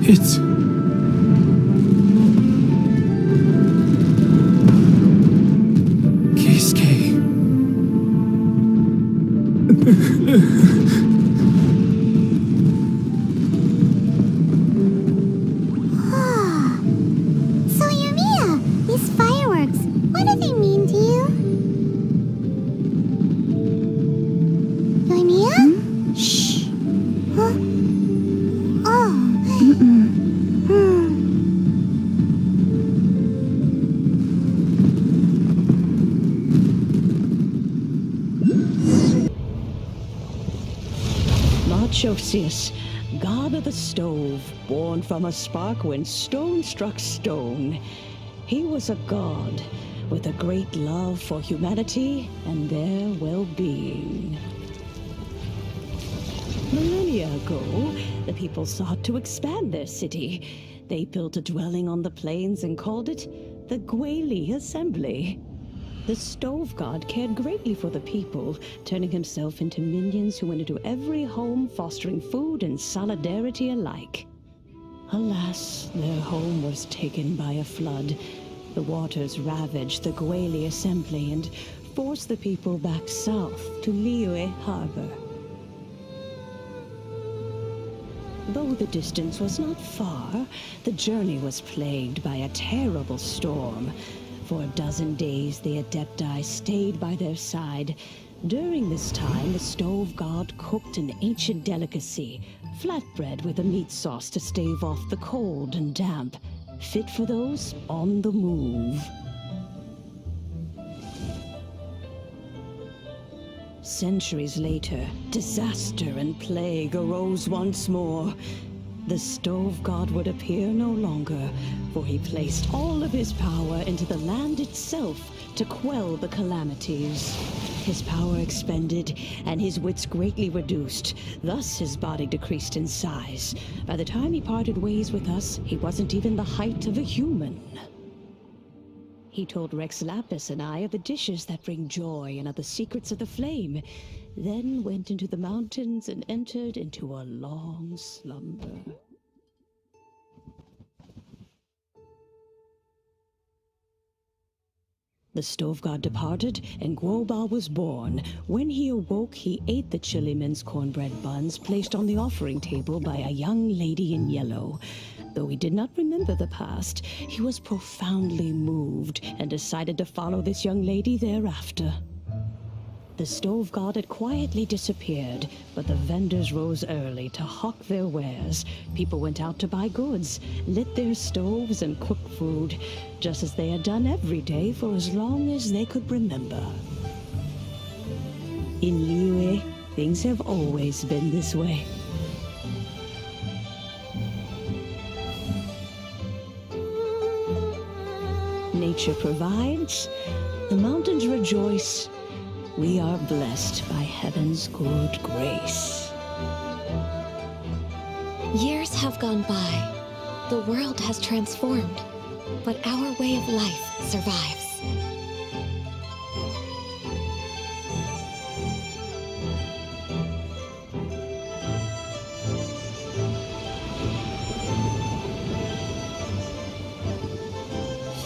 I: It's... Keisuke.
B: So Yumiya, these fireworks, what do they mean to you? Yumiya? Shh. Huh?
A: Marchosius, god of the stove, born from a spark when stone struck stone. He was a god with a great love for humanity and their well-being. Millennia ago, the people sought to expand their city. They built a dwelling on the plains and called it the Gweli Assembly. The stove god cared greatly for the people, turning himself into minions who went into every home, fostering food and solidarity alike. Alas, their home was taken by a flood. The waters ravaged the Gweli Assembly and forced the people back south to Liyue Harbor. Though the distance was not far, the journey was plagued by a terrible storm. For a dozen days, the Adepti stayed by their side. During this time, the stove god cooked an ancient delicacy, flatbread with a meat sauce to stave off the cold and damp, fit for those on the move. Centuries later, disaster and plague arose once more. The stove god would appear no longer, for he placed all of his power into the land itself to quell the calamities. His power expended, and his wits greatly reduced. Thus his body decreased in size. By the time he parted ways with us, he wasn't even the height of a human. He told Rex Lapis and I of the dishes that bring joy and of the secrets of the flame, then went into the mountains and entered into a long slumber. The stove god departed, and Guoba was born. When he awoke, he ate the Chiliman's cornbread buns placed on the offering table by a young lady in yellow. Though he did not remember the past, he was profoundly moved and decided to follow this young lady thereafter. The stove god had quietly disappeared, but the vendors rose early to hawk their wares. People went out to buy goods, lit their stoves, and cooked food, just as they had done every day for as long as they could remember. In Liyue, things have always been this way. Nature provides, the mountains rejoice. We are blessed by heaven's good grace.
S: Years have gone by. The world has transformed, but our way of life survives.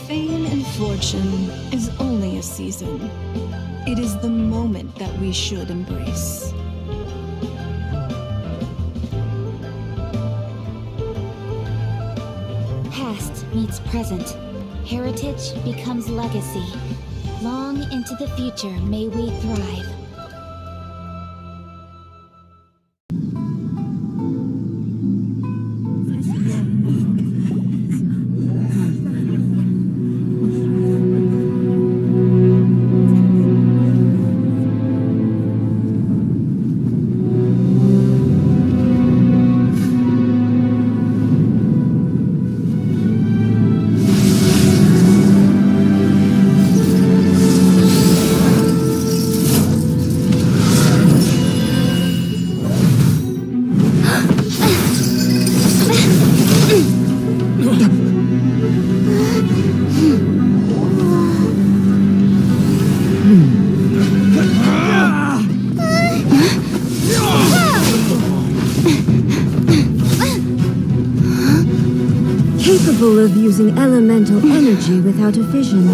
G: Fame and fortune is only a season. It is the moment that we should embrace.
S: Past meets present. Heritage becomes legacy. Long into the future may we thrive.
V: capable of using elemental energy without a fission.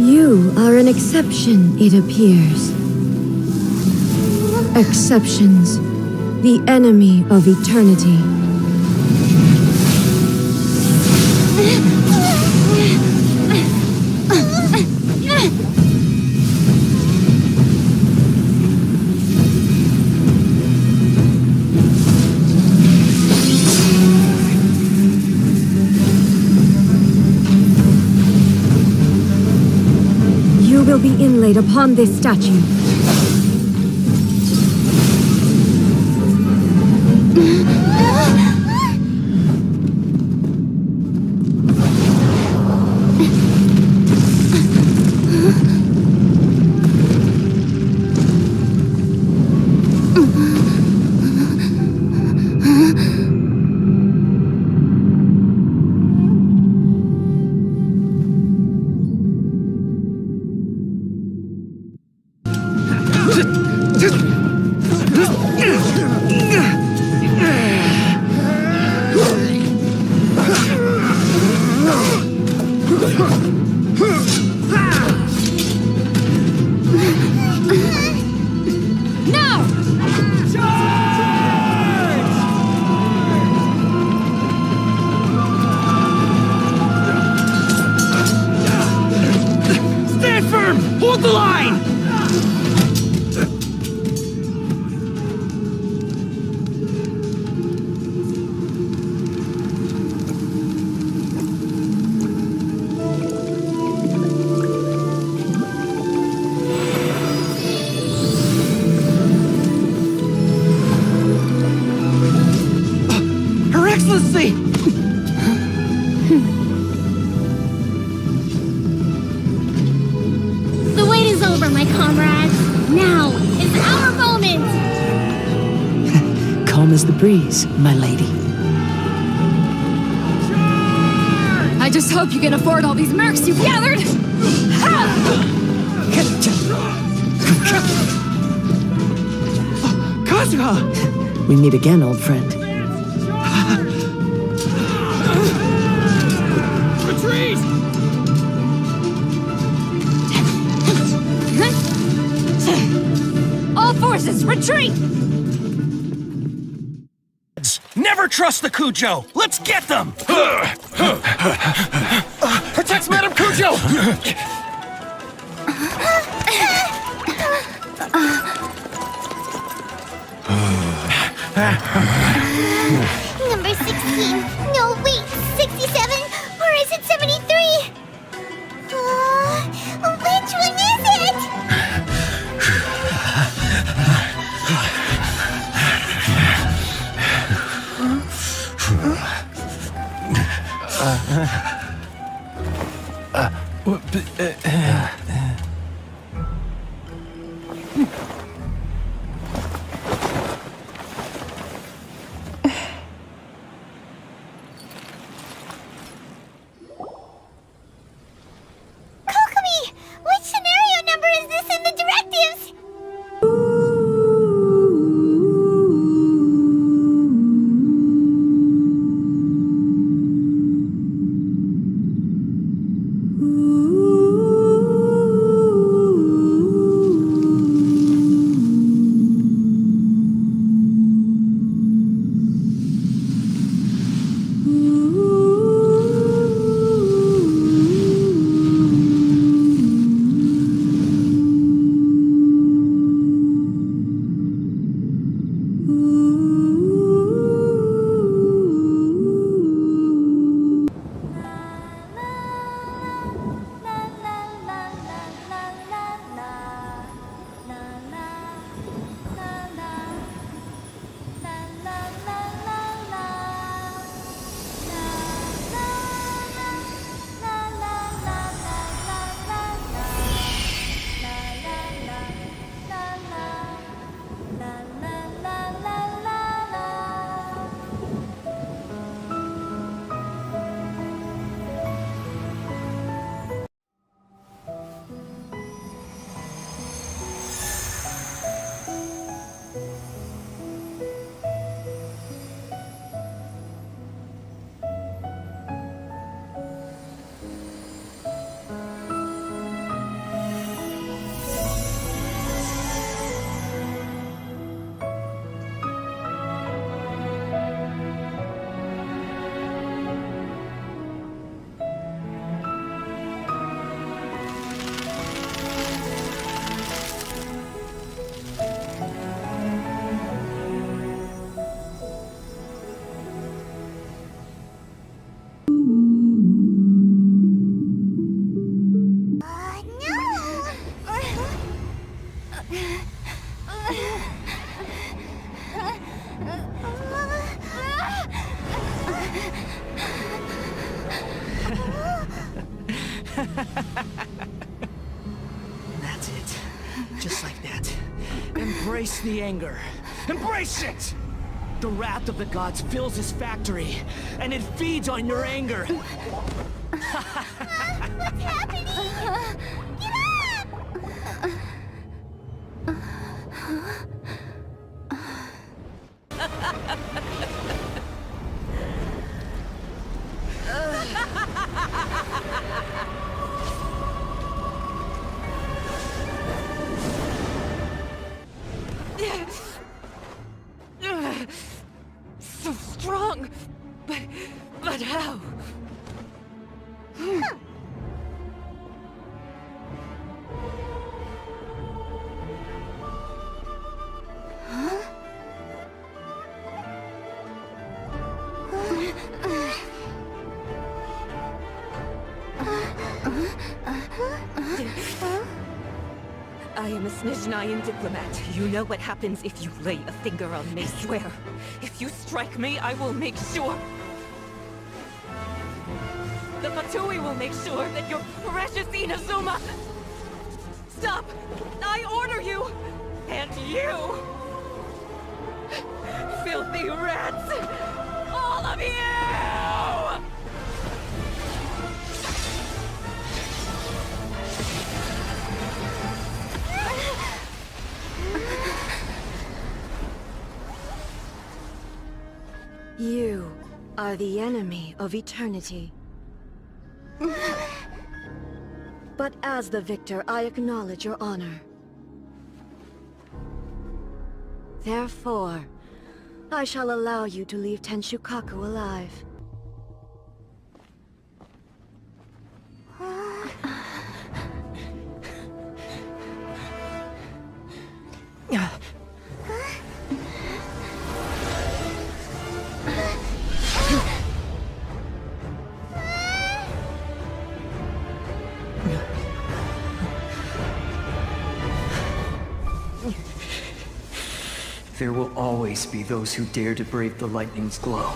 V: You are an exception, it appears. Exceptions, the enemy of eternity. You will be inlaid upon this statue.
J: Stand firm! Hold the line! Her Excellency!
B: The wait is over, my comrades. Now is our moment!
R: Calm as the breeze, my lady.
T: I just hope you can afford all these mercs you've gathered!
R: Kazuha! We meet again, old friend.
J: Retreat!
T: All forces, retreat!
J: Never trust the Cujo! Let's get them! Protect Madame Cujo!
B: Number 16. No, wait. 67? Or is it 73? Which one is it? Kokomi! Which scenario number is this in the directives?
J: That's it. Just like that. Embrace the anger. Embrace it! The wrath of the gods fills this factory, and it feeds on your anger.
B: What's happening? Get up!
T: So strong, but how?
E: I am a Snezhnayan diplomat. You know what happens if you lay a finger on me. Swear, if you strike me, I will make sure... The Fatui will make sure that your precious Inazuma... Stop! I order you! And you! Filthy rats! All of you!
L: You are the enemy of eternity. But as the victor, I acknowledge your honor. Therefore, I shall allow you to leave Tenshukaku alive.
P: There will always be those who dare to brave the lightning's glow.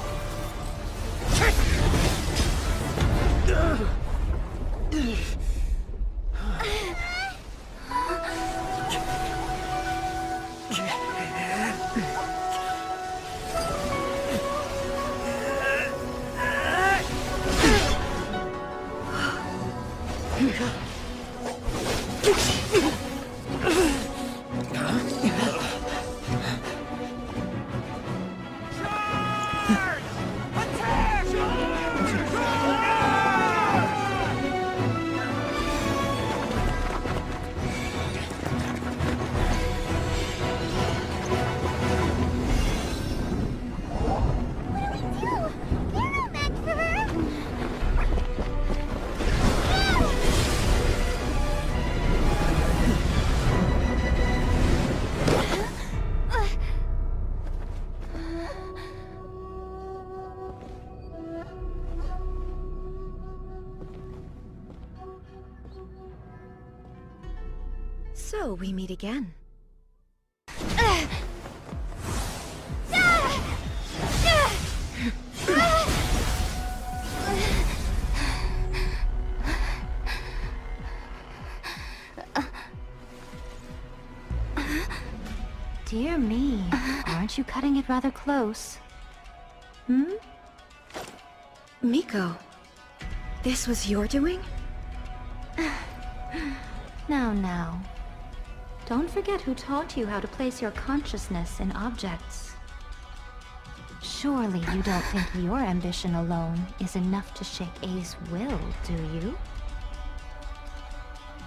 L: So we meet again.
H: Dear me, aren't you cutting it rather close? Hmm?
L: Miko, this was your doing?
H: Now. Don't forget who taught you how to place your consciousness in objects. Surely you don't think your ambition alone is enough to shake A's will, do you?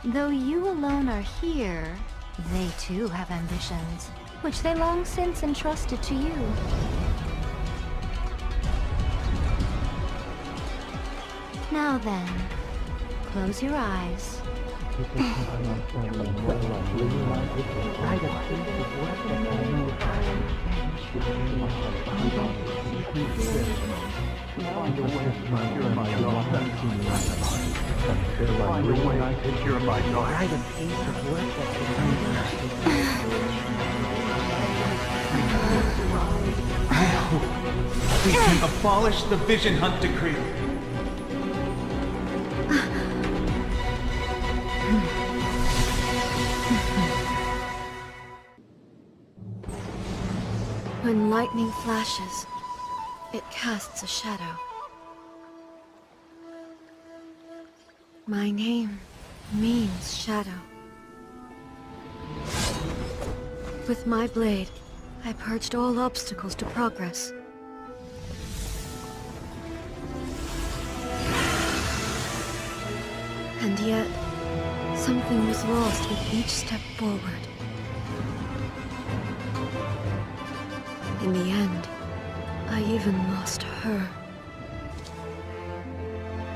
H: Though you alone are here, they too have ambitions, which they long since entrusted to you. Now then, close your eyes.
J: I hope we can abolish the Vision Hunt decree.
L: When lightning flashes, it casts a shadow. My name means shadow. With my blade, I purged all obstacles to progress. And yet, something was lost with each step forward. In the end, I even lost her.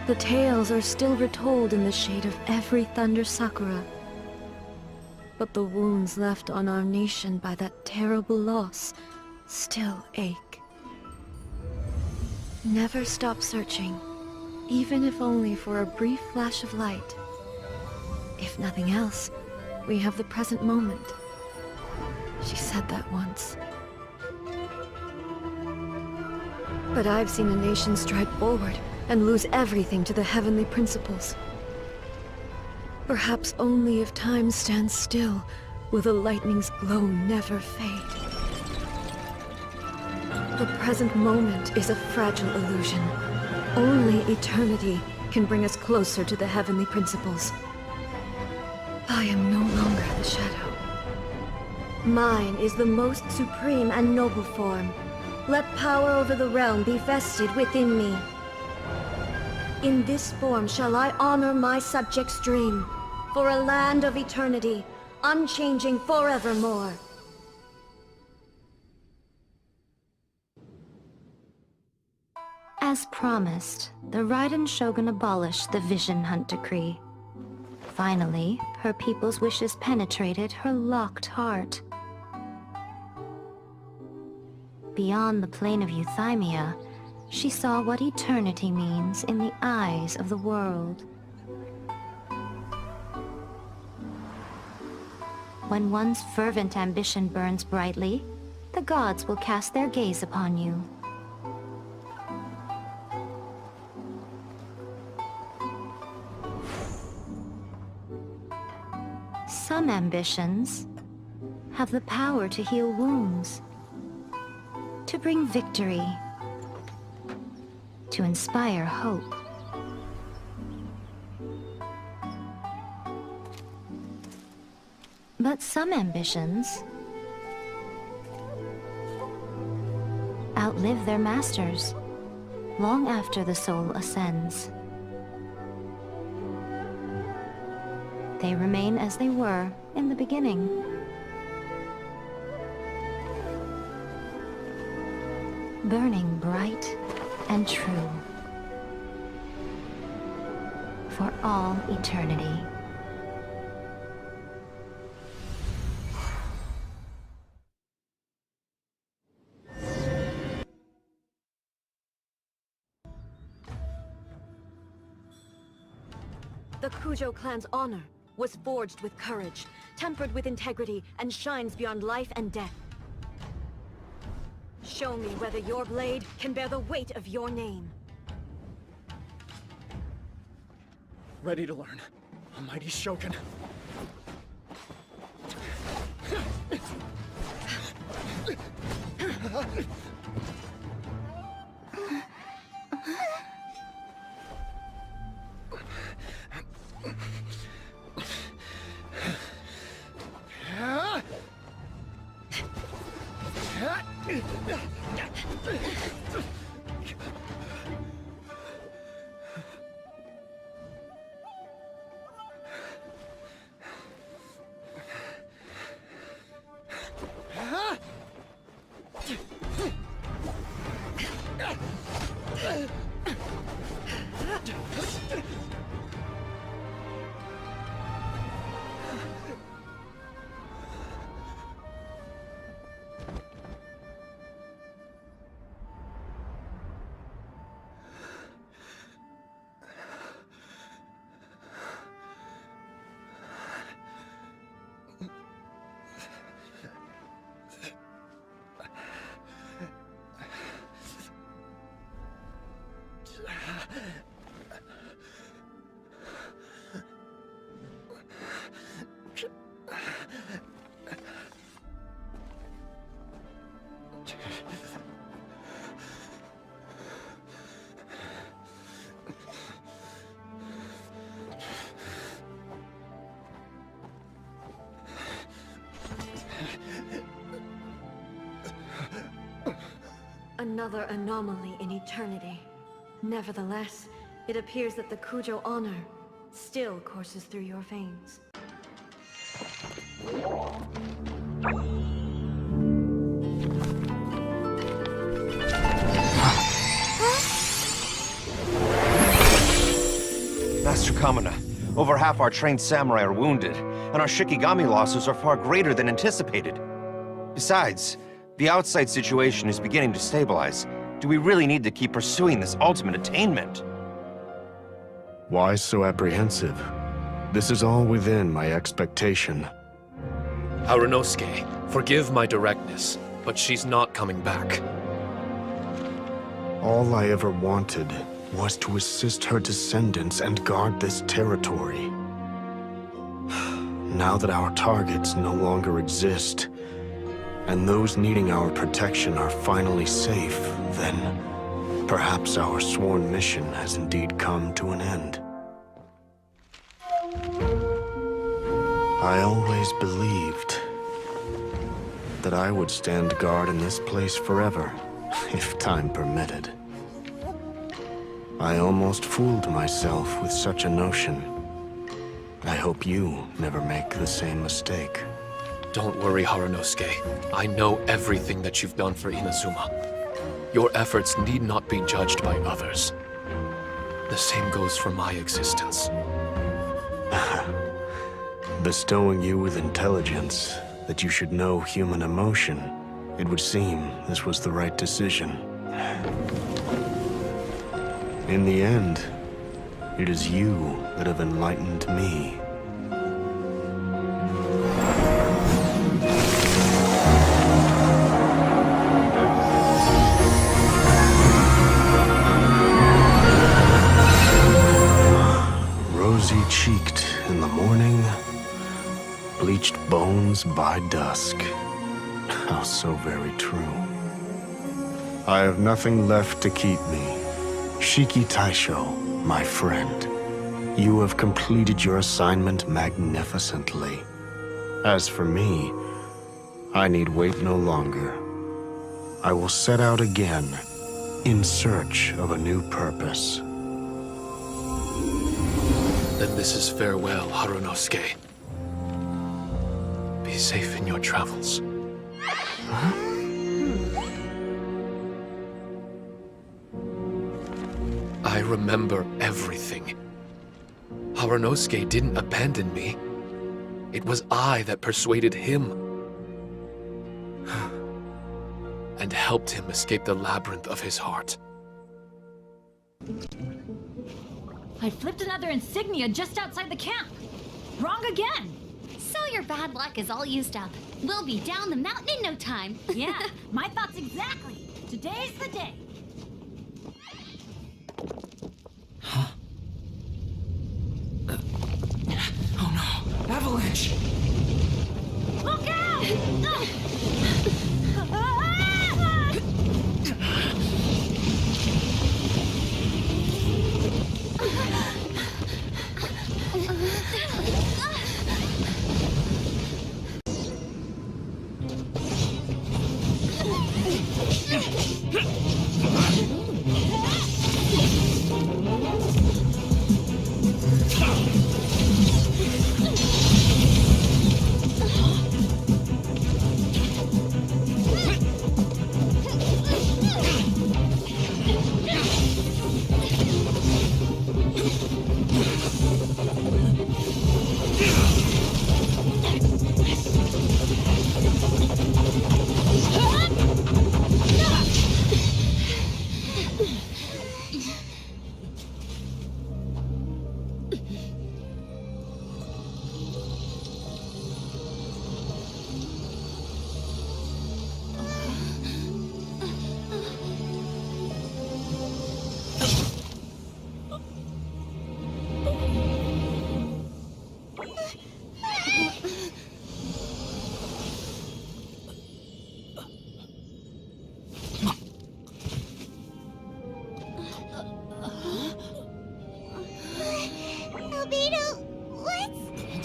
L: The tales are still retold in the shade of every Thunder Sakura. But the wounds left on our nation by that terrible loss still ache. Never stop searching, even if only for a brief flash of light. If nothing else, we have the present moment. She said that once. But I've seen a nation stride forward and lose everything to the heavenly principles. Perhaps only if time stands still will the lightning's glow never fade. The present moment is a fragile illusion. Only eternity can bring us closer to the heavenly principles. I am no longer the shadow. Mine is the most supreme and noble form. Let power over the realm be vested within me. In this form shall I honor my subjects' dream, for a land of eternity, unchanging forevermore.
D: As promised, the Raiden Shogun abolished the Vision Hunt Decree. Finally, her people's wishes penetrated her locked heart. Beyond the plane of Euthymia, she saw what eternity means in the eyes of the world. When one's fervent ambition burns brightly, the gods will cast their gaze upon you. Some ambitions have the power to heal wounds, to bring victory, to inspire hope. But some ambitions outlive their masters long after the soul ascends. They remain as they were in the beginning. Burning bright and true for all eternity.
L: The Kujo clan's honor was forged with courage, tempered with integrity, and shines beyond life and death. Show me whether your blade can bear the weight of your name.
J: Ready to learn, Almighty Shogun.
L: Another anomaly in eternity. Nevertheless, it appears that the Kujo honor still courses through your veins.
M: Master Kamina, over half our trained samurai are wounded, and our Shikigami losses are far greater than anticipated. Besides, the outside situation is beginning to stabilize. Do we really need to keep pursuing this ultimate attainment?
O: Why so apprehensive? This is all within my expectation.
W: Harunosuke, forgive my directness, but she's not coming back.
O: All I ever wanted was to assist her descendants and guard this territory. Now that our targets no longer exist, and those needing our protection are finally safe, then perhaps our sworn mission has indeed come to an end. I always believed that I would stand guard in this place forever, if time permitted. I almost fooled myself with such a notion. I hope you never make the same mistake.
W: Don't worry, Harunosuke. I know everything that you've done for Inazuma. Your efforts need not be judged by others. The same goes for my existence.
O: Bestowing you with intelligence, that you should know human emotion, it would seem this was the right decision. In the end, it is you that have enlightened me. Rosy-cheeked in the morning, bleached bones by dusk. How so very true. I have nothing left to keep me. Shiki Taisho, my friend, you have completed your assignment magnificently. As for me, I need wait no longer. I will set out again, in search of a new purpose.
W: Then this is farewell, Harunosuke. Be safe in your travels.
O: Huh?
W: I remember everything. Harunosuke didn't abandon me. It was I that persuaded him. And helped him escape the labyrinth of his heart.
X: I flipped another insignia just outside the camp. Wrong again.
Y: So your bad luck is all used up. We'll be down the mountain in no time.
X: Yeah, my thoughts exactly. Today's the day.
J: Huh? Oh no! Avalanche!
X: Look out!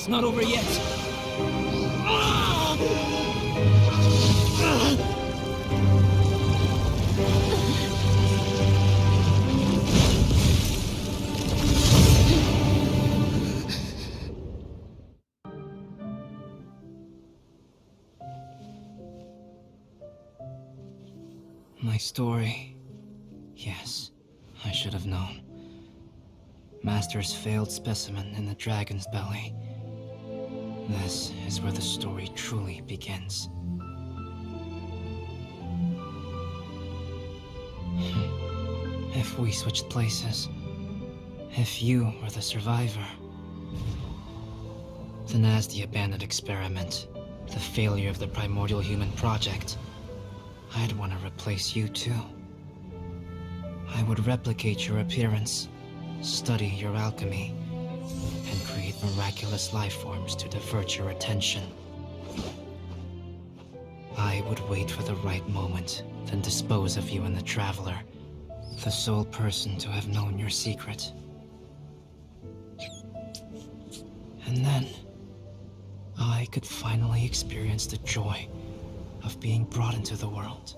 J: It's not over yet.
C: story. Yes, I should have known. Master's failed specimen in the dragon's belly. This is where the story truly begins. If we switched places, if you were the survivor, then as the abandoned experiment, the failure of the primordial human project, I'd want to replace you too. I would replicate your appearance, study your alchemy, and create miraculous life forms to divert your attention. I would wait for the right moment, then dispose of you and the Traveler, the sole person to have known your secret. And then, I could finally experience the joy of being brought into the world.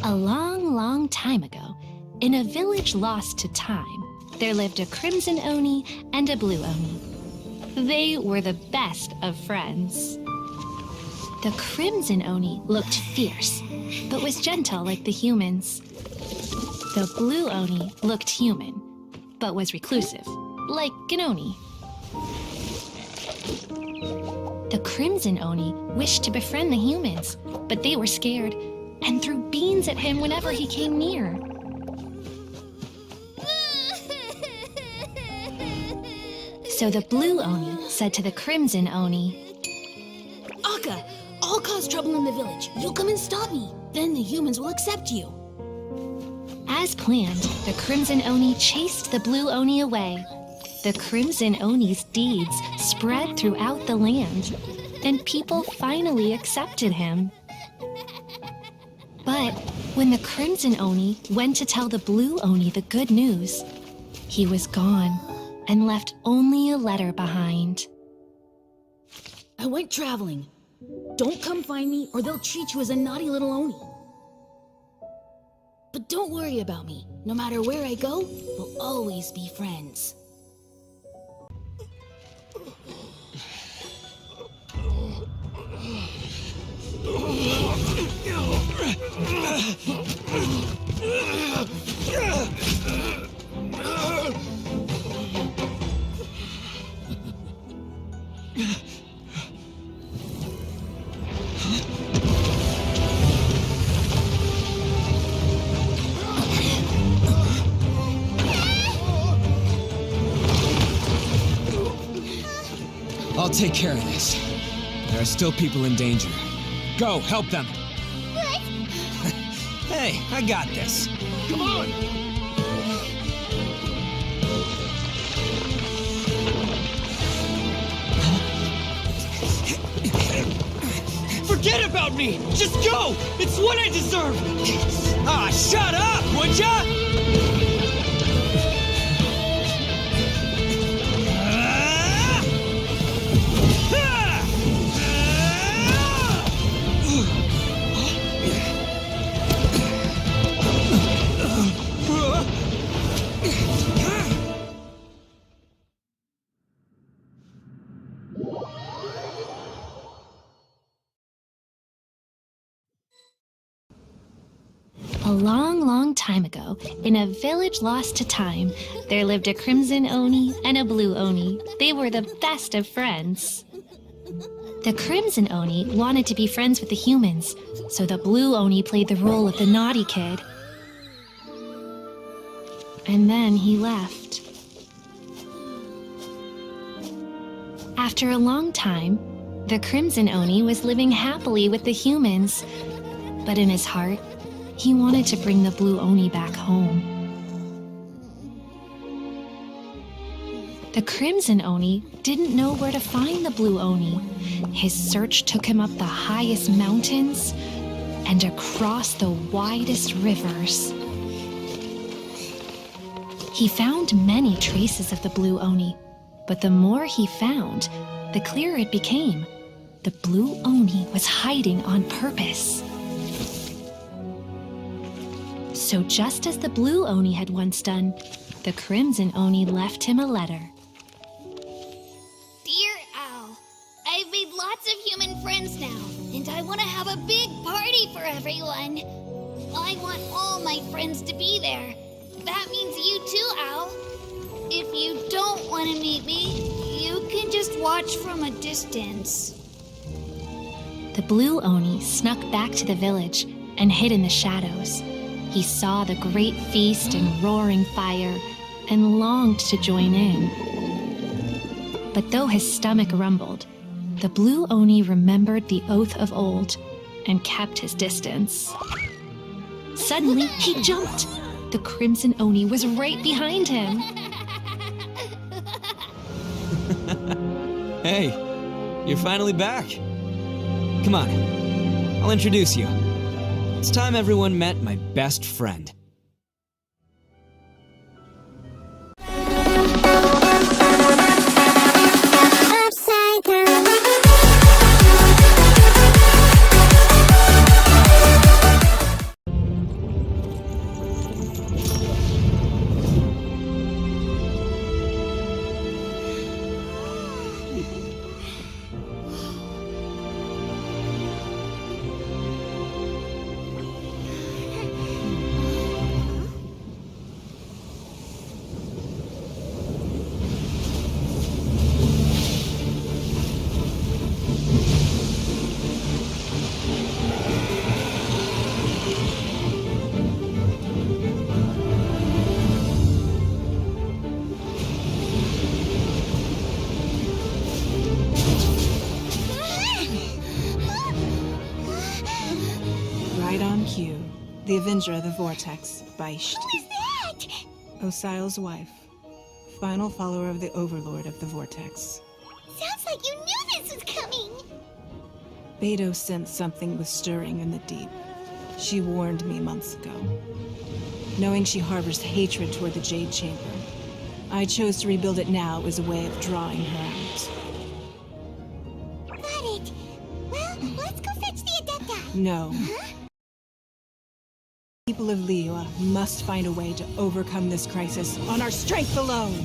F: A long, long time ago, in a village lost to time, there lived a Crimson Oni and a Blue Oni. They were the best of friends. The Crimson Oni looked fierce, but was gentle like the humans. The Blue Oni looked human, but was reclusive, like an Oni. The Crimson Oni wished to befriend the humans, but they were scared and threw beans at him whenever he came near. So the Blue Oni said to the Crimson Oni,
V: Akka, I'll cause trouble in the village. You come and stop me. Then the humans will accept you.
F: As planned, the Crimson Oni chased the Blue Oni away. The Crimson Oni's deeds spread throughout the land, and people finally accepted him. But when the Crimson Oni went to tell the Blue Oni the good news, he was gone and left only a letter behind.
V: I went traveling. Don't come find me or they'll treat you as a naughty little Oni. But don't worry about me. No matter where I go, we'll always be friends.
K: I'll take care of this. There are still people in danger. Go, help them!
B: What?
K: Hey, I got this. Come on!
J: Forget about me! Just go! It's what I deserve! Ah, shut up, would ya?
F: A long, long time ago, in a village lost to time, there lived a Crimson Oni and a Blue Oni. They were the best of friends. The Crimson Oni wanted to be friends with the humans, so the Blue Oni played the role of the naughty kid. And then he left. After a long time, the Crimson Oni was living happily with the humans, but in his heart, he wanted to bring the Blue Oni back home. The Crimson Oni didn't know where to find the Blue Oni. His search took him up the highest mountains and across the widest rivers. He found many traces of the Blue Oni, but the more he found, the clearer it became. The Blue Oni was hiding on purpose. So just as the Blue Oni had once done, the Crimson Oni left him a letter.
A: friends now, and I want to have a big party for everyone. I want all my friends to be there. That means you too, Al. If you don't want to meet me, you can just watch from a distance.
F: The blue Oni snuck back to the village and hid in the shadows. He saw the great feast and roaring fire and longed to join in. But though his stomach rumbled, the blue Oni remembered the oath of old and kept his distance. Suddenly, he jumped. The Crimson Oni was right behind him.
K: Hey, you're finally back. Come on, I'll introduce you. It's time everyone met my best friend.
I: Right on cue. The Avenger of the Vortex, Beisht.
B: Who is that?
I: Osial's wife. Final follower of the Overlord of the Vortex.
B: Sounds like you knew this was coming.
I: Beto sensed something was stirring in the deep. She warned me months ago. Knowing she harbors hatred toward the Jade Chamber, I chose to rebuild it now as a way of drawing her out.
B: Got it. Well, let's go fetch the Adepta.
I: No.
B: Huh?
I: People of Liyue must find a way to overcome this crisis on our strength alone.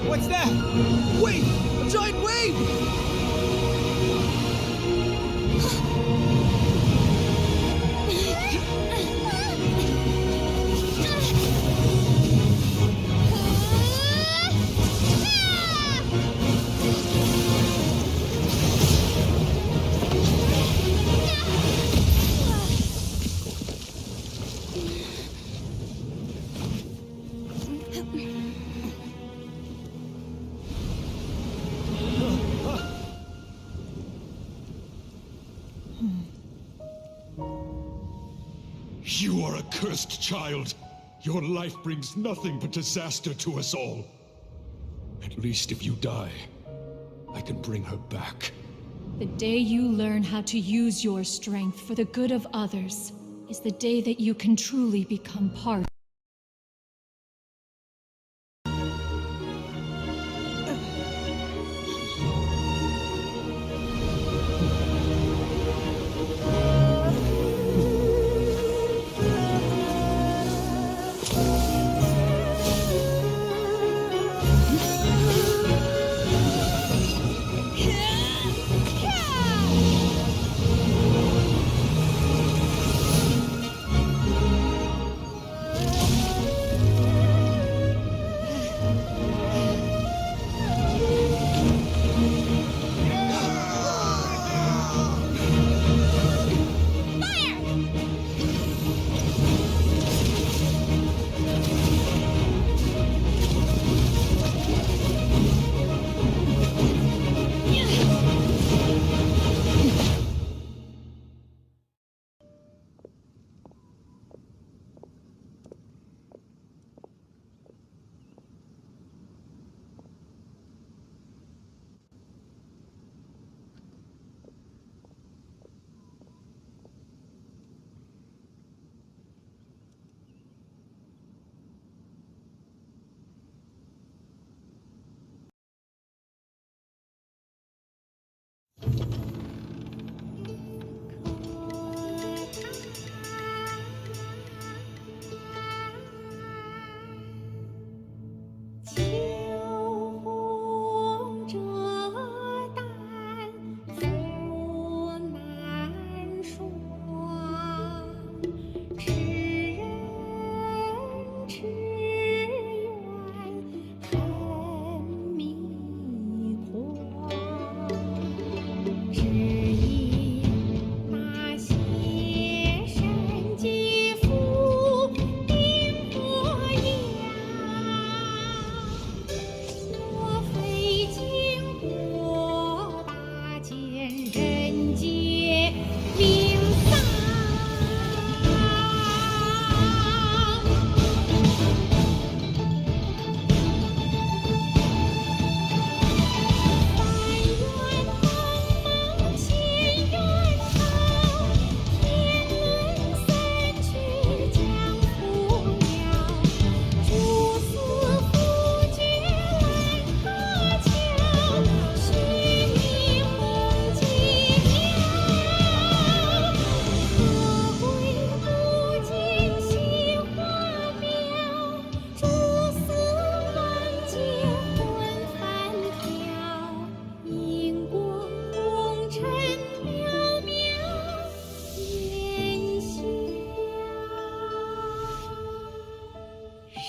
K: What's that? Wait! A giant wave!
N: You are a cursed child. Your life brings nothing but disaster to us all. At least if you die, I can bring her back.
X: The day you learn how to use your strength for the good of others is the day that you can truly become part.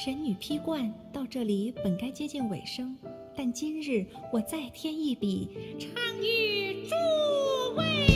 G: 神女披冠到这里本该接近尾声，但今日我再添一笔，倡议诸位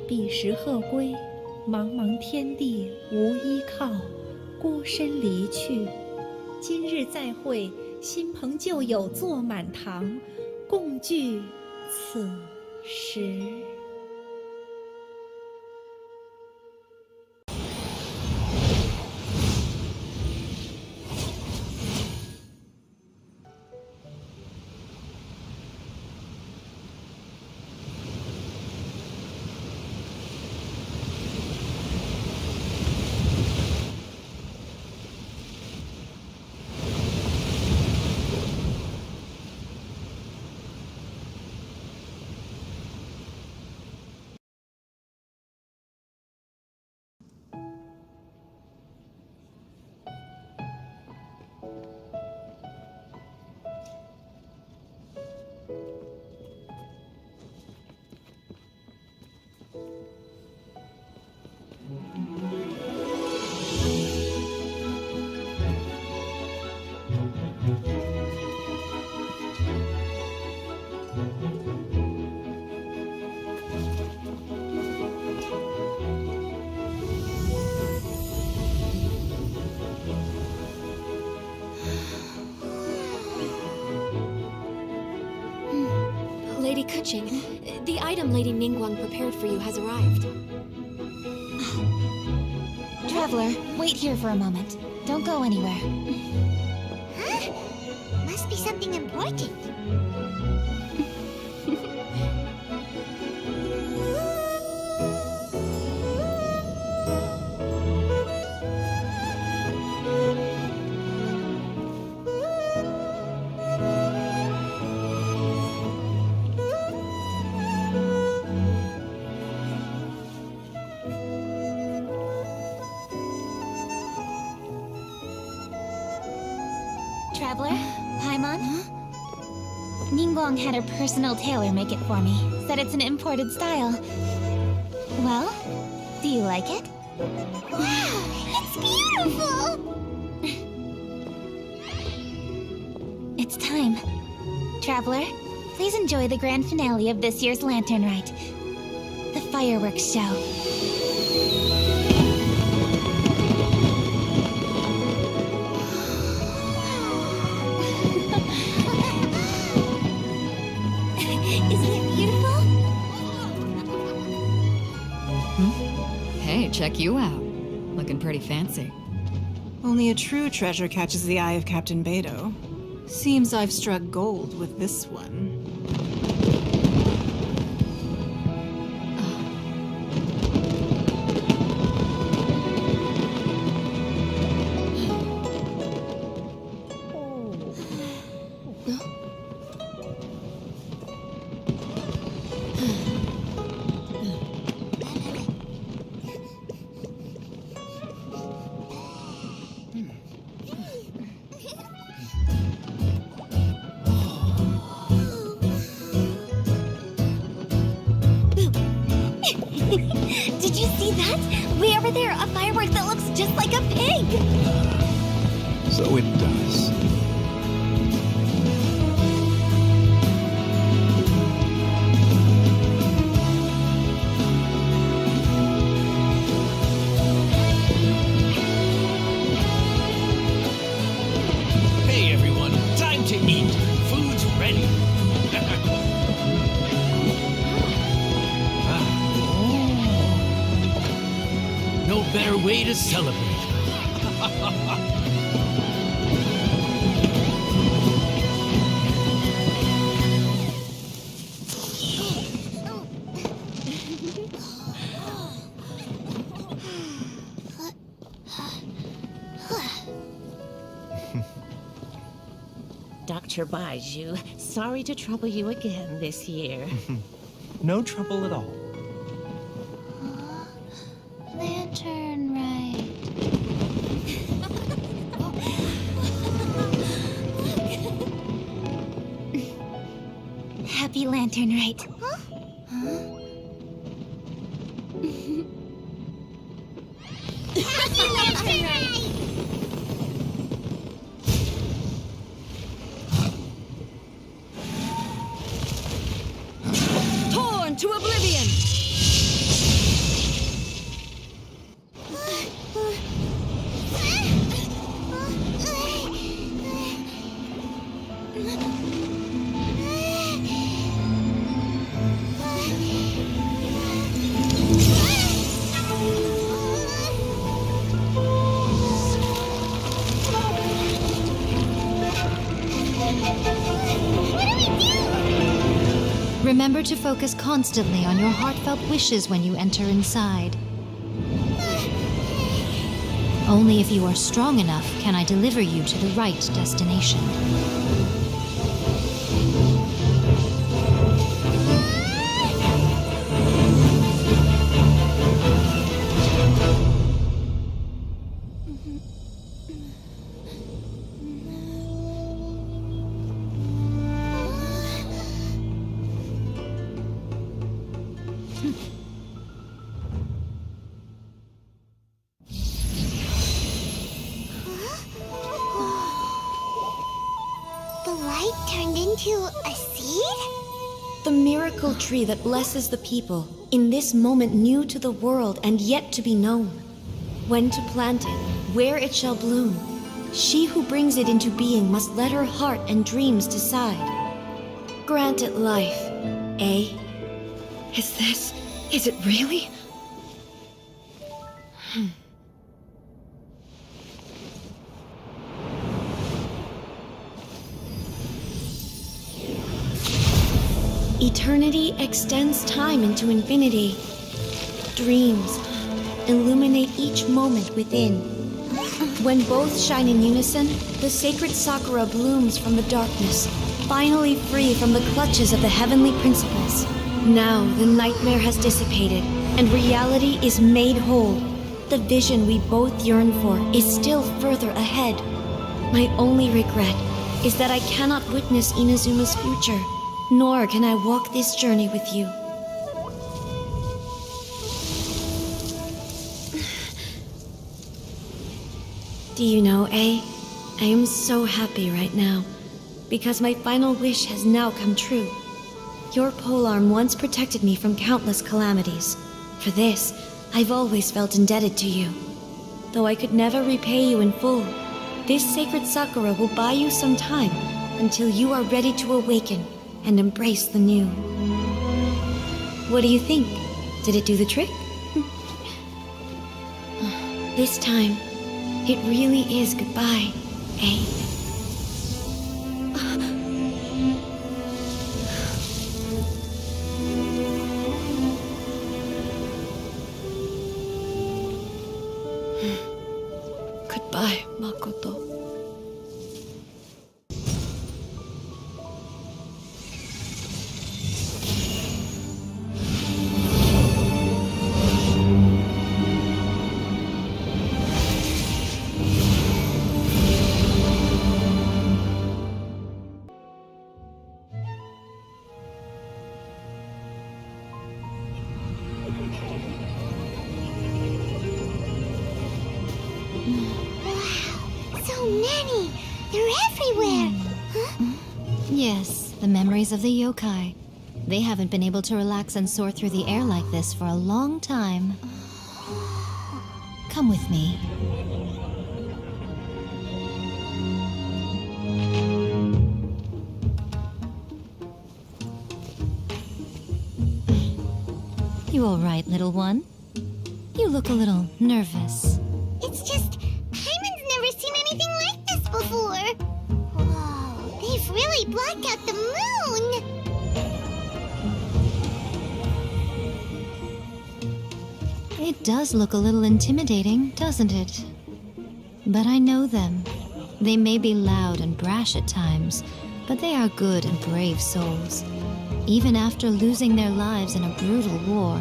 G: 彼时鹤归，茫茫天地无依靠，孤身离去。今日再会，新朋旧友坐满堂，共聚此时。
Q: Lady Kuching, the item Lady Ningguang prepared for you has arrived.
Y: Traveler, wait here for a moment. Don't go anywhere.
B: Huh? Must be something important.
Y: Traveler, Paimon? Ningguang had her personal tailor make it for me. Said it's an imported style. Well, do you like it?
B: Wow, it's beautiful!
Y: It's time. Traveler, please enjoy the grand finale of this year's Lantern Rite. The fireworks show.
R: Hey, check you out. Looking pretty fancy.
I: Only a true treasure catches the eye of Captain Beidou. Seems I've struck gold with this one.
A: Did you see that? Way over there, a firework that looks just like a pig!
N: So it does.
J: Hey everyone, time to eat. Food's ready. No better way to celebrate.
E: Dr. Baiju. Sorry to trouble you again this year.
J: No trouble at all.
A: Lantern Rite. Happy Lantern Rite. Huh? Happy Lantern Rite!
V: Torn to oblivion!
D: Remember to focus constantly on your heartfelt wishes when you enter inside. Only if you are strong enough can I deliver you to the right destination.
B: The light turned into a seed?
L: The miracle tree that blesses the people, in this moment new to the world and yet to be known. When to plant it, where it shall bloom. She who brings it into being must let her heart and dreams decide. Grant it life, eh? Is it really? Eternity extends time into infinity. Dreams illuminate each moment within. When both shine in unison, the sacred Sakura blooms from the darkness, finally free from the clutches of the heavenly principles. Now the nightmare has dissipated, and reality is made whole. The vision we both yearn for is still further ahead. My only regret is that I cannot witness Inazuma's future, nor can I walk this journey with you. Do you know, I am so happy right now, because my final wish has now come true. Your polearm once protected me from countless calamities. For this, I've always felt indebted to you. Though I could never repay you in full, this sacred Sakura will buy you some time until you are ready to awaken and embrace the new. What do you think? Did it do the trick? This time, it really is goodbye, eh? Goodbye, Makoto. Yes, the memories of the yokai. They haven't been able to relax and soar through the air like this for a long time. Come with me. You all right, little one? You look a little nervous.
B: It's just, Paimon's never seen anything like this before. Whoa, they've really blacked out the moon!
D: It does look a little intimidating, doesn't it? But I know them. They may be loud and brash at times, but they are good and brave souls. Even after losing their lives in a brutal war,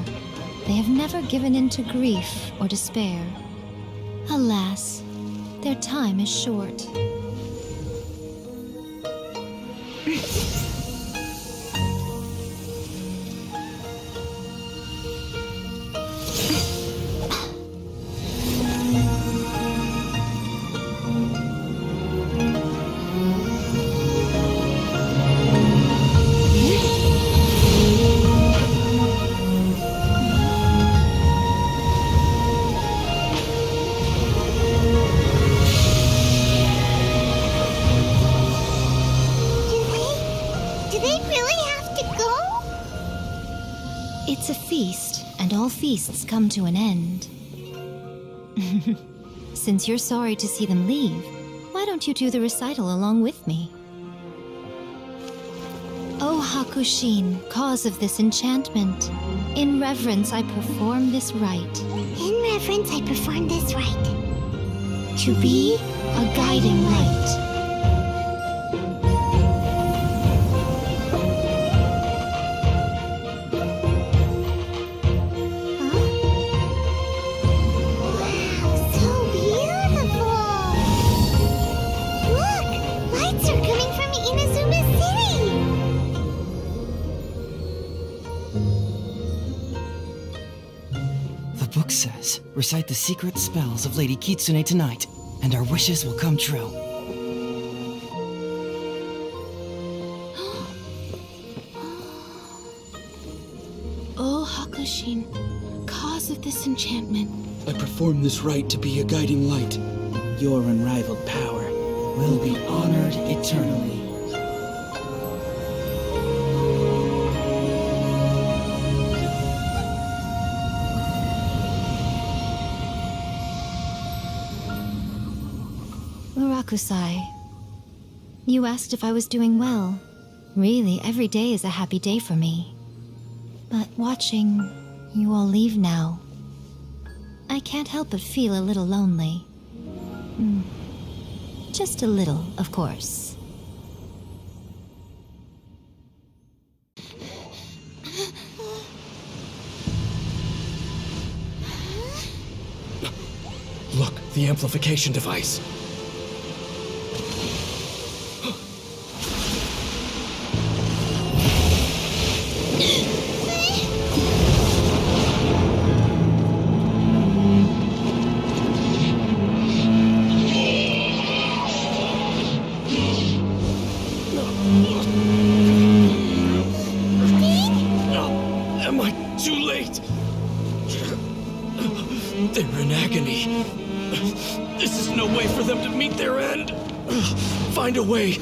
D: they have never given in to grief or despair. Alas, their time is short.
B: Do they really have to go?
D: It's a feast, and all feasts come to an end. Since you're sorry to see them leave, why don't you do the recital along with me? O Hakushin, cause of this enchantment, in reverence I perform this rite.
B: In reverence, I perform this rite.
D: To be a guiding light.
H: The book says, recite the secret spells of Lady Kitsune tonight, and our wishes will come true.
X: O Hakushin, cause of this enchantment.
J: I perform this rite to be a guiding light. Your unrivaled power will be honored eternally.
D: Murakusai, you asked if I was doing well. Really, every day is a happy day for me. But watching you all leave now, I can't help but feel a little lonely. Just a little, of course.
W: Look, the amplification device. Am I too late? They're in agony. This is no way for them to meet their end. Find a way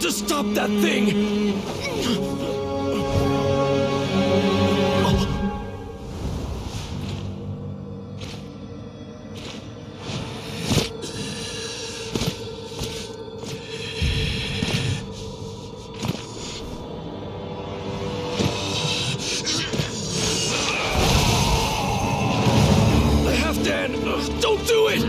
W: to stop that thing. Don't do it!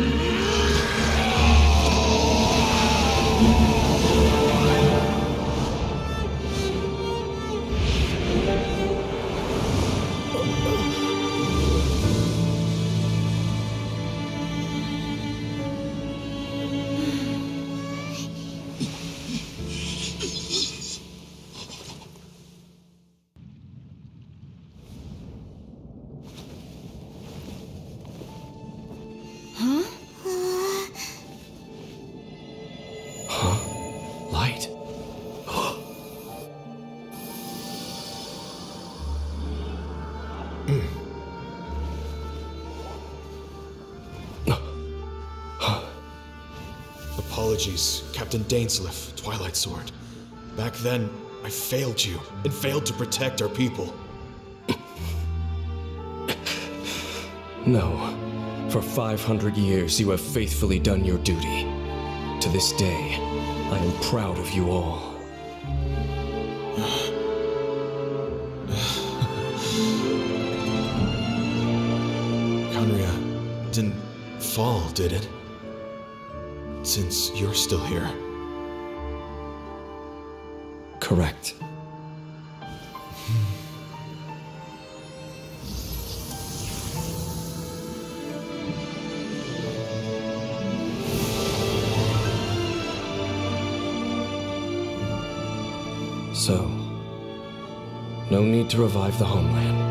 W: Light.
P: Apologies, Captain Dainsleif, Twilight Sword. Back then, I failed you, and failed to protect our people.
W: No. For 500 years, you have faithfully done your duty. To this day, I am proud of you all.
P: Conria didn't fall, did it? Since you're still here. correct. So, no need to revive the homeland.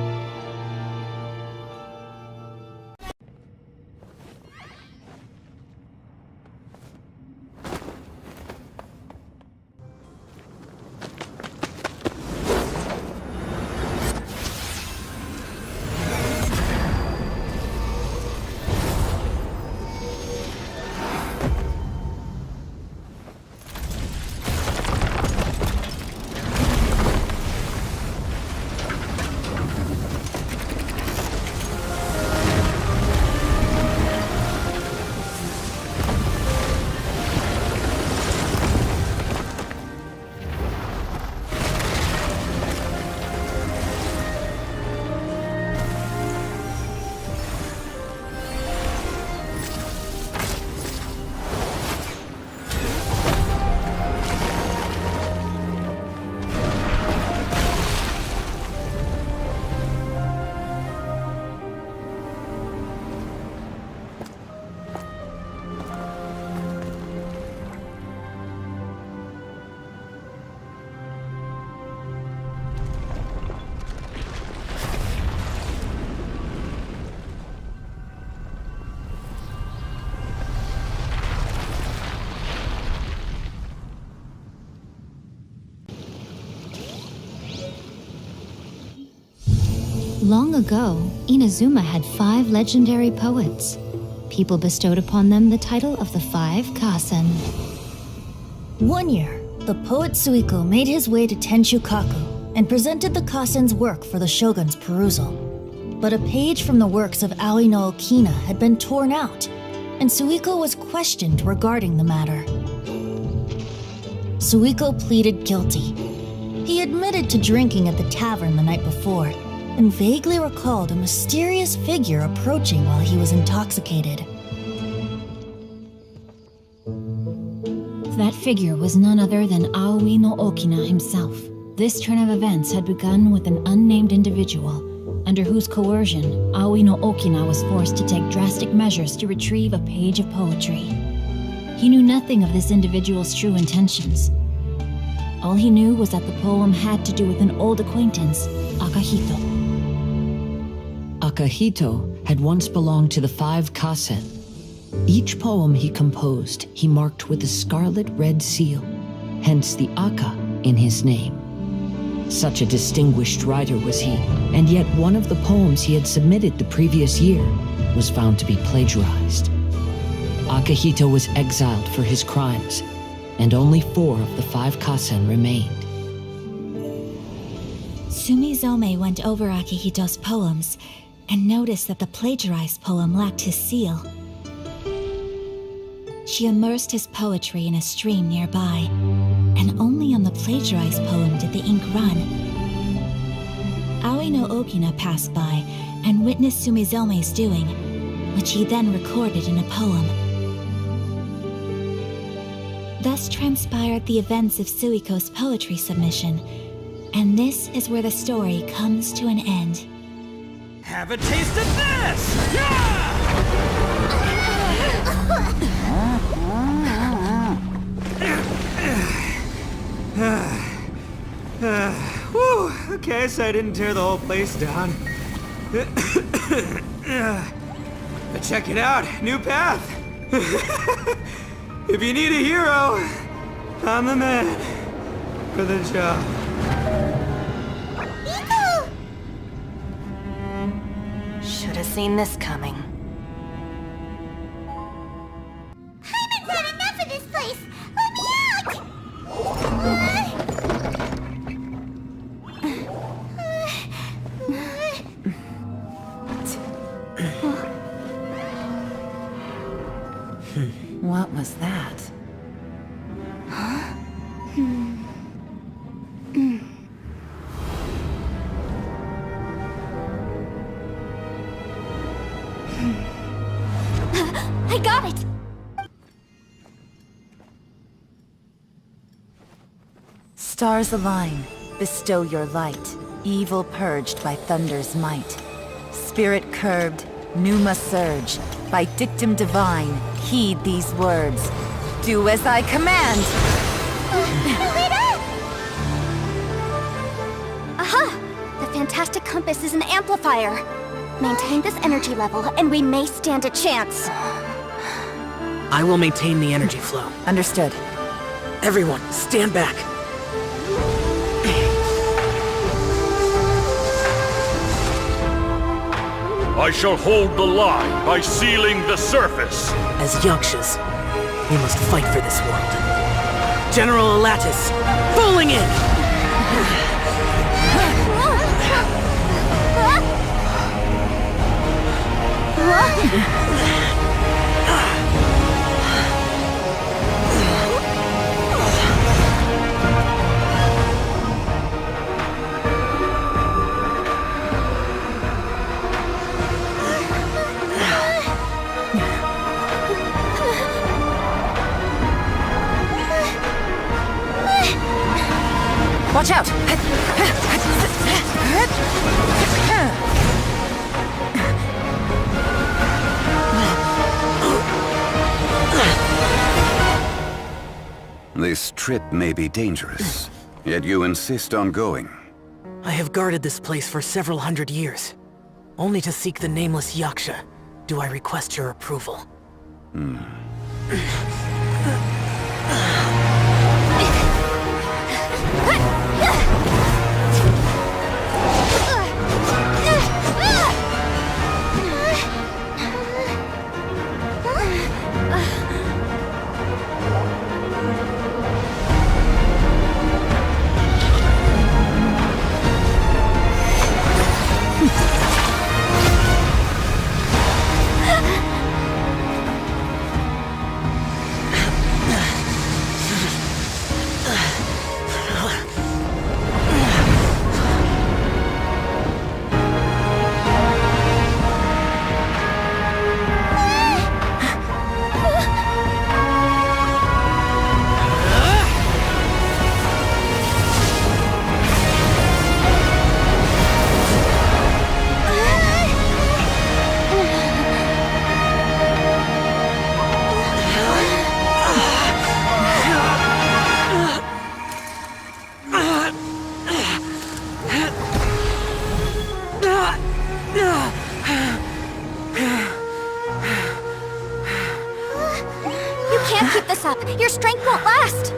D: Long ago, Inazuma had 5 legendary poets. People bestowed upon them the title of the 5 Kasen.
M: One year, the poet Suiko made his way to Tenshukaku and presented the Kasen's work for the shogun's perusal. But a page from the works of Aoi no Okina had been torn out, and Suiko was questioned regarding the matter. Suiko pleaded guilty. He admitted to drinking at the tavern the night before, and vaguely recalled a mysterious figure approaching while he was intoxicated.
V: That figure was none other than Aoi no Okina himself. This turn of events had begun with an unnamed individual, under whose coercion Aoi no Okina was forced to take drastic measures to retrieve a page of poetry. He knew nothing of this individual's true intentions. All he knew was that the poem had to do with an old acquaintance, Akahito.
O: Akahito had once belonged to the 5 Kasen. Each poem he composed, he marked with a scarlet red seal, hence the Aka in his name. Such a distinguished writer was he, and yet one of the poems he had submitted the previous year was found to be plagiarized. Akahito was exiled for his crimes, and only 4 of the 5 Kasen remained.
M: Sumizome went over Akihito's poems and noticed that the plagiarized poem lacked his seal. She immersed his poetry in a stream nearby, and only on the plagiarized poem did the ink run. Aoi no Okina passed by and witnessed Sumizome's doing, which he then recorded in a poem. Thus transpired the events of Suiko's poetry submission, and this is where the story comes to an end.
J: Have a taste of this! Yeah! Whew, okay, so I didn't tear the whole place down. But check it out, new path. If you need a hero, I'm the man for the job.
M: Should have seen this coming.
B: Hyman's had enough of this place! Let me out!
M: What was that?
B: Huh?
A: I got it!
C: Stars align, bestow your light, evil purged by thunder's might. Spirit curbed, pneuma surge, by dictum divine, heed these words. Do as I command!
B: Aha! The fantastic compass is an amplifier. Maintain this energy level, and we may stand a chance.
J: I will maintain the energy flow.
C: Understood.
J: Everyone, stand back.
F: I shall hold the line by sealing the surface.
J: As Yakshas, we must fight for this world. General Alatus, falling in!
C: Watch out!
S: This trip may be dangerous, yet you insist on going.
J: I have guarded this place for several hundred years. Only to seek the nameless Yaksha do I request your approval.
B: Your strength won't last!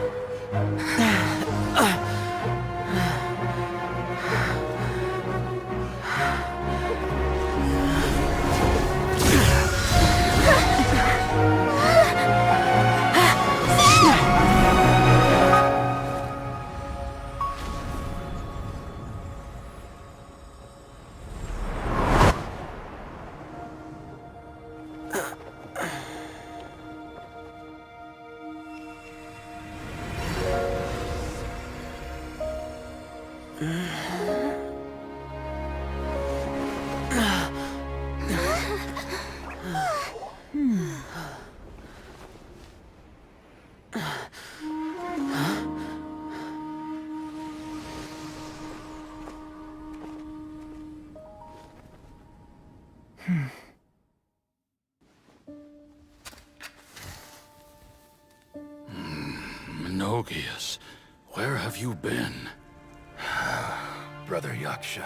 F: Menogias, where have you been?
T: Brother Yaksha,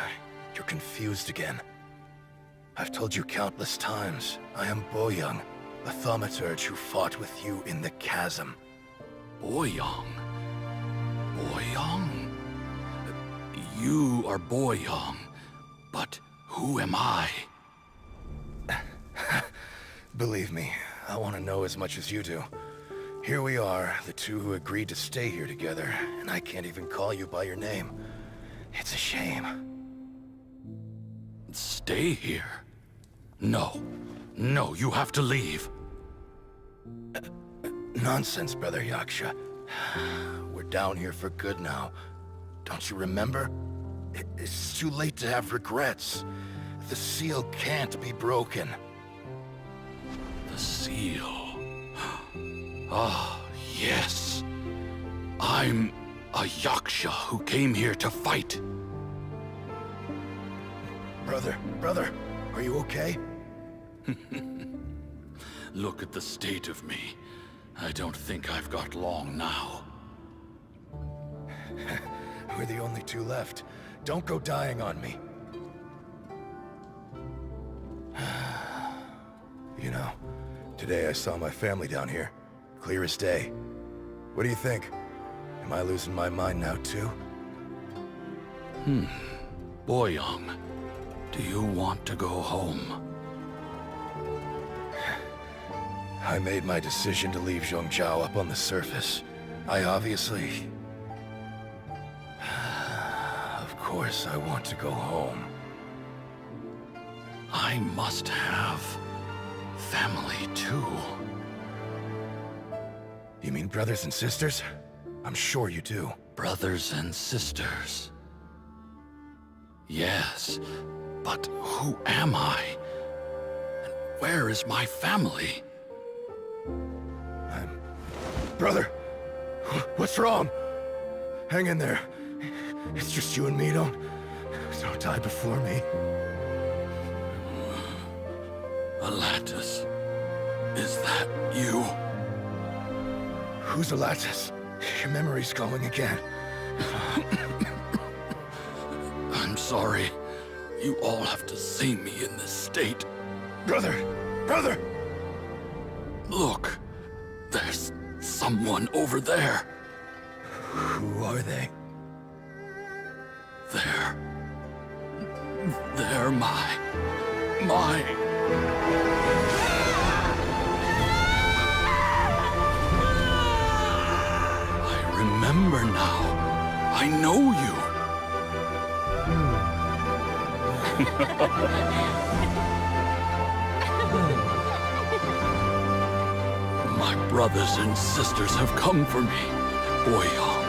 T: you're confused again. I've told you countless times, I am Boyoung, a thaumaturge who fought with you in the chasm.
F: Boyoung? Boyoung? You are Boyoung, but who am I?
T: Believe me, I want to know as much as you do. Here we are, the two who agreed to stay here together, and I can't even call you by your name. It's a shame.
F: Stay here? No. No, you have to leave.
T: Nonsense, Brother Yaksha. We're down here for good now. Don't you remember? It's too late to have regrets. The seal can't be broken.
F: The seal. Ah, yes. I'm A Yaksha who came here to fight.
T: Brother, are you okay?
F: Look at the state of me. I don't think I've got long now.
T: We're the only two left. Don't go dying on me. You know, today I saw my family down here. Clear as day. What do you think? Am I losing my mind now too?
F: Boyang, do you want to go home?
T: I made my decision to leave Zhongzhou up on the surface. I obviously... Of course I want to go home.
F: I must have family too.
T: You mean brothers and sisters? I'm sure you do.
F: Brothers and sisters. Yes, but who am I? And where is my family?
T: Brother, what's wrong? Hang in there. It's just you and me. Don't die before me.
F: Alatus, is that you?
T: Who's Alatus? Your memory's going again.
F: I'm sorry. You all have to see me in this state.
T: Brother!
F: Look, there's someone over there.
T: Who are they?
F: They're my... I remember now. I know you. My brothers and sisters have come for me, Boyang.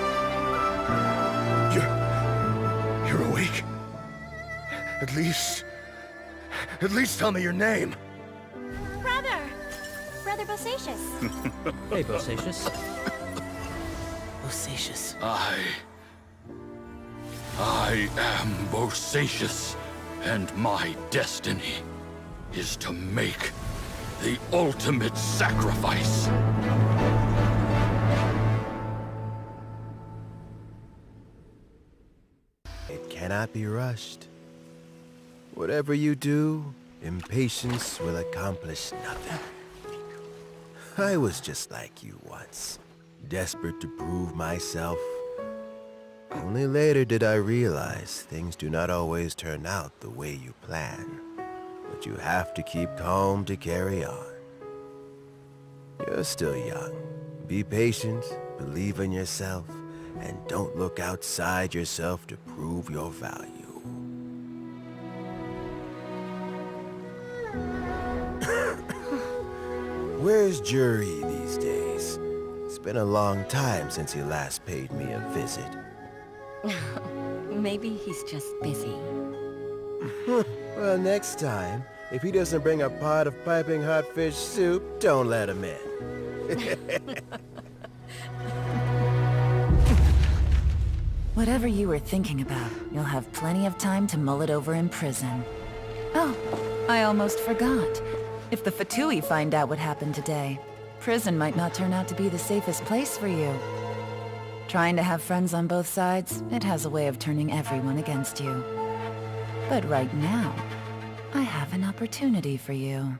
T: You're awake? At least tell me your name.
G: Brother Bosacious.
J: Hey, Bosacious. Bosacious.
F: I am Bosacious, and my destiny is to make the ultimate sacrifice.
K: It cannot be rushed. Whatever you do, impatience will accomplish nothing. I was just like you once, desperate to prove myself. Only later did I realize things do not always turn out the way you plan. But you have to keep calm to carry on. You're still young. Be patient, believe in yourself, and don't look outside yourself to prove your value. Where's Jury these days? It's been a long time since he last paid me a visit.
Q: Maybe he's just busy.
K: Well, next time, if he doesn't bring a pot of piping hot fish soup, don't let him in.
C: Whatever you were thinking about, you'll have plenty of time to mull it over in prison. Oh, I almost forgot. If the Fatui find out what happened today, prison might not turn out to be the safest place for you. Trying to have friends on both sides, it has a way of turning everyone against you. But right now, I have an opportunity for you.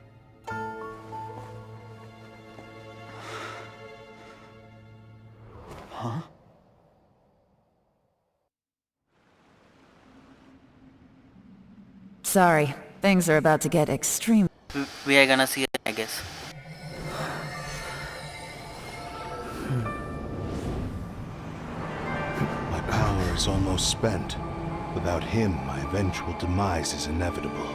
K: Huh?
C: Sorry, things are about to get extreme.
U: We are gonna see it, I guess.
Y: My power is almost spent. Without him, my eventual demise is inevitable.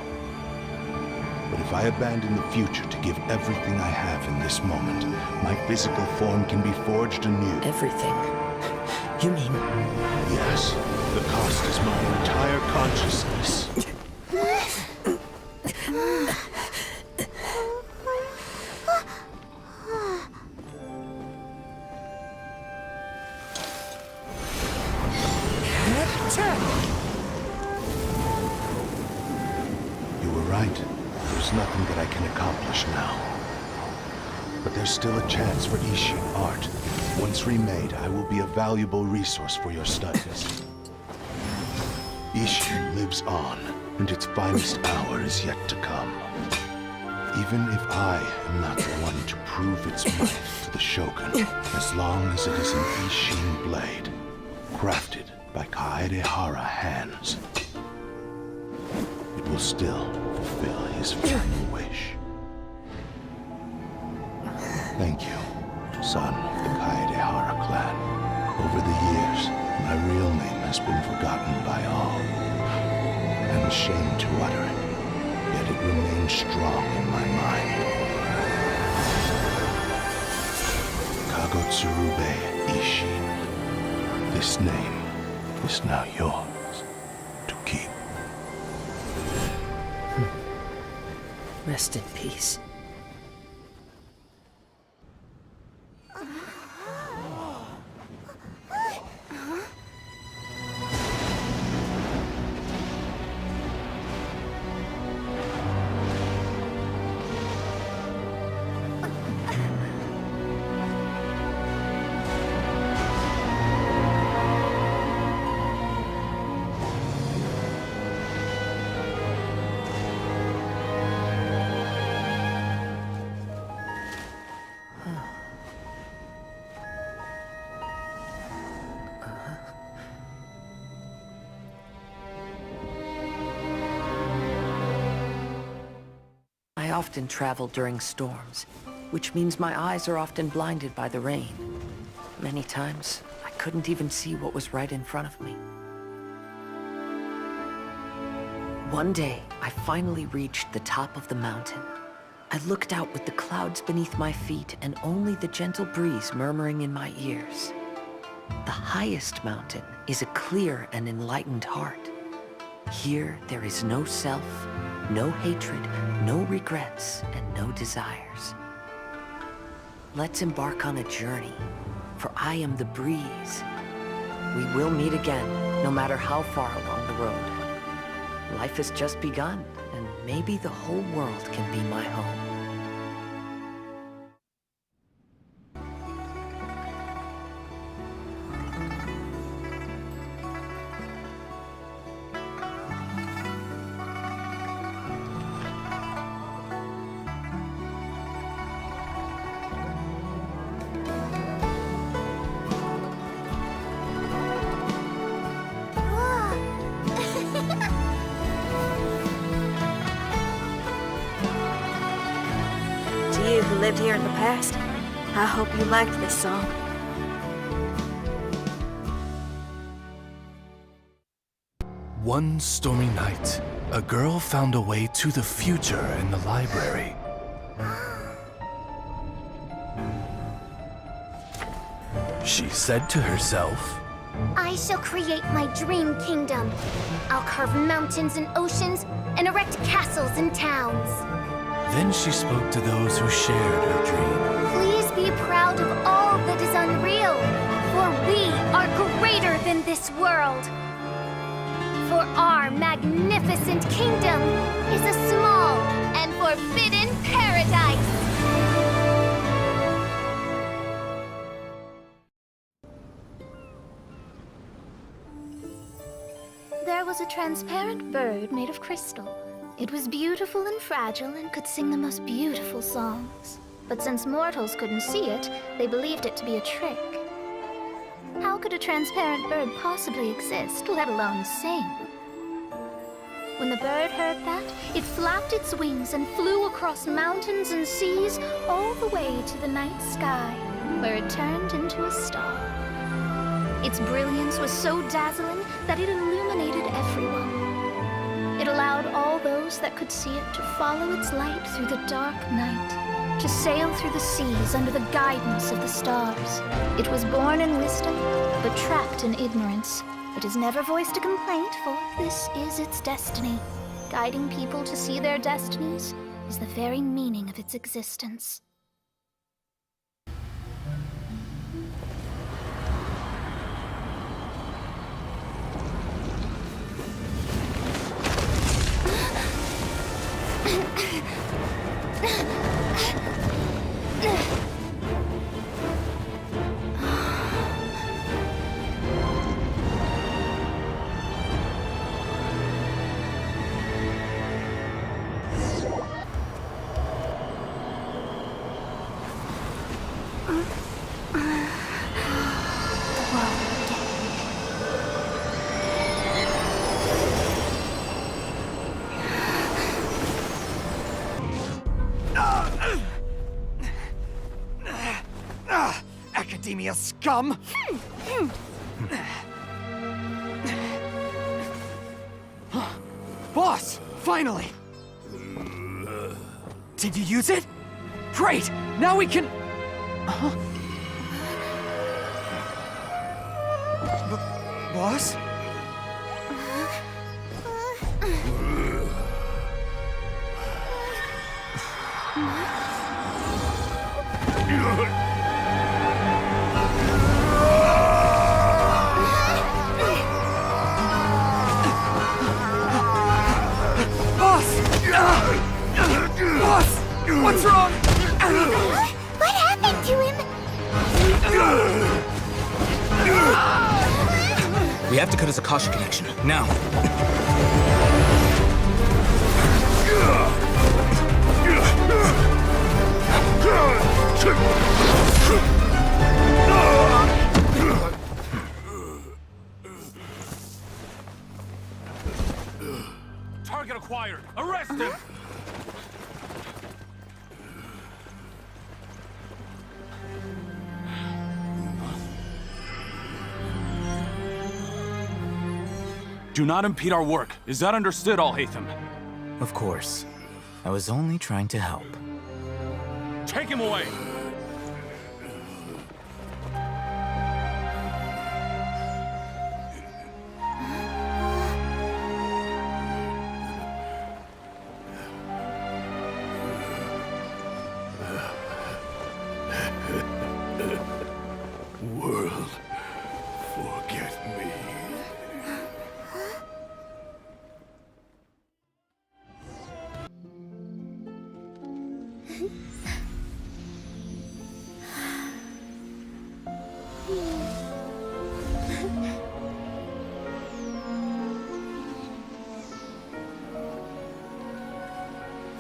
Y: But if I abandon the future to give everything I have in this moment, my physical form can be forged anew.
H: Everything? You mean...
Y: Yes. The cost is my entire consciousness. But there's still a chance for Ishin art. Once remade, I will be a valuable resource for your studies. Ishin lives on, and its finest hour is yet to come. Even if I am not the one to prove its might to the Shogun, as long as it is an Ishin blade, crafted by Kaedehara hands, it will still fulfill his final wish. Thank you, son of the Kaedehara clan. Over the years, my real name has been forgotten by all. I'm ashamed to utter it, yet it remains strong in my mind. Kagotsurube Ishin. This name is now yours to keep.
O: Rest in peace. I often travel during storms, which means my eyes are often blinded by the rain. Many times, I couldn't even see what was right in front of me. One day, I finally reached the top of the mountain. I looked out with the clouds beneath my feet and only the gentle breeze murmuring in my ears. The highest mountain is a clear and enlightened heart. Here, there is no self, no hatred, no regrets, and no desires. Let's embark on a journey, for I am the breeze. We will meet again, no matter how far along the road. Life has just begun, and maybe the whole world can be my home.
L: To you who lived here in the past, I hope you liked this song.
G: One stormy night, a girl found a way to the future in the library. She said to herself,
B: I shall create my dream kingdom. I'll carve mountains and oceans and erect castles and towns.
G: then she spoke to those who shared her dream.
B: Please be proud of all that is unreal, for we are greater than this world. For our magnificent kingdom is a small and forbidden paradise. There was a transparent bird made of crystal. It was beautiful and fragile and could sing the most beautiful songs. But since mortals couldn't see it, they believed it to be a trick. How could a transparent bird possibly exist, let alone sing? When the bird heard that, it flapped its wings and flew across mountains and seas all the way to the night sky, where it turned into a star. Its brilliance was so dazzling that it illuminated everyone. It allowed all those that could see it to follow its light through the dark night, to sail through the seas under the guidance of the stars. It was born in wisdom, but trapped in ignorance. It has never voiced a complaint, for this is its destiny. Guiding people to see their destinies is the very meaning of its existence.
J: Academia scum! Boss! Finally! Did you use it? Great! Now we can... Boss? Boss! What's wrong?
B: What happened to him?
E: We have to cut his Akasha connection, now.
F: Target acquired! Arrest him! Do not impede our work. Is that understood, Al-Haytham?
E: Of course. I was only trying to help.
F: Take him away!
T: World, forget me.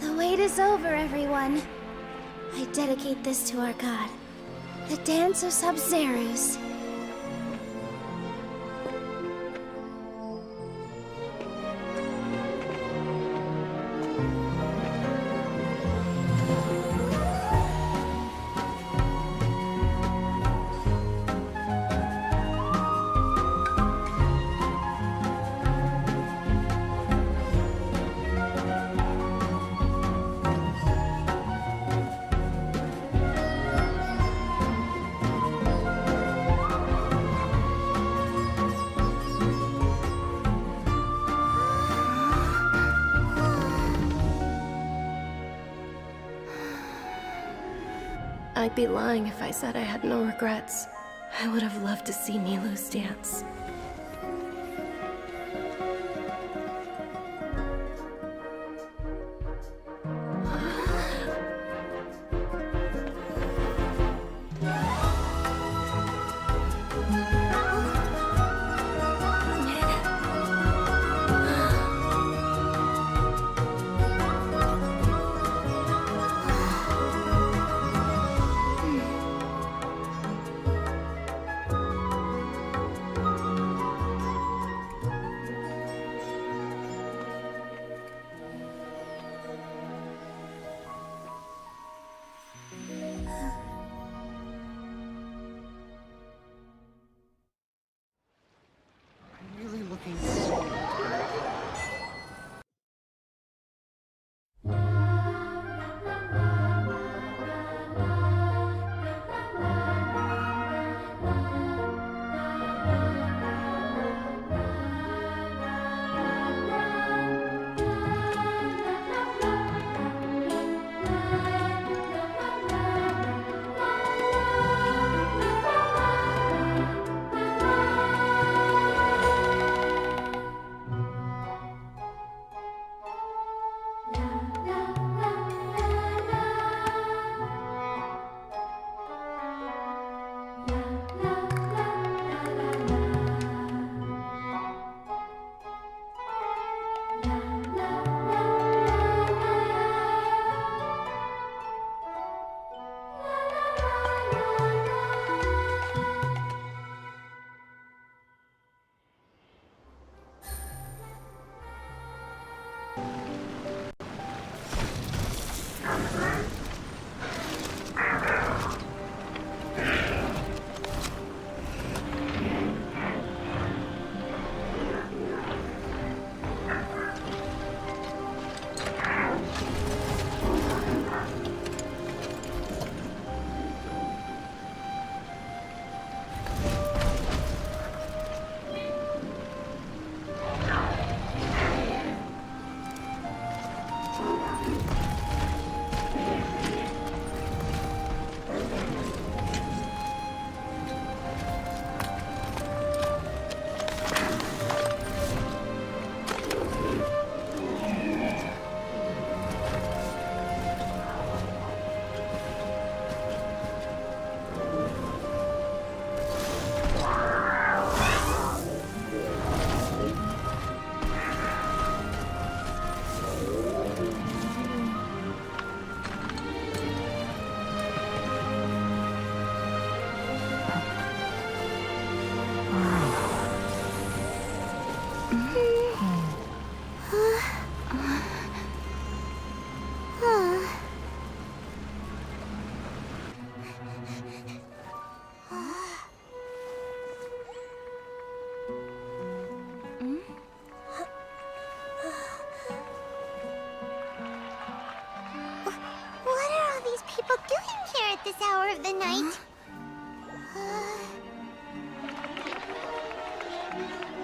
B: The wait is over, everyone. I dedicate this to our god, the Dance of Sub-Zerus.
L: I'd be lying if I said I had no regrets. I would have loved to see Nilou's dance.
B: at this hour of the night?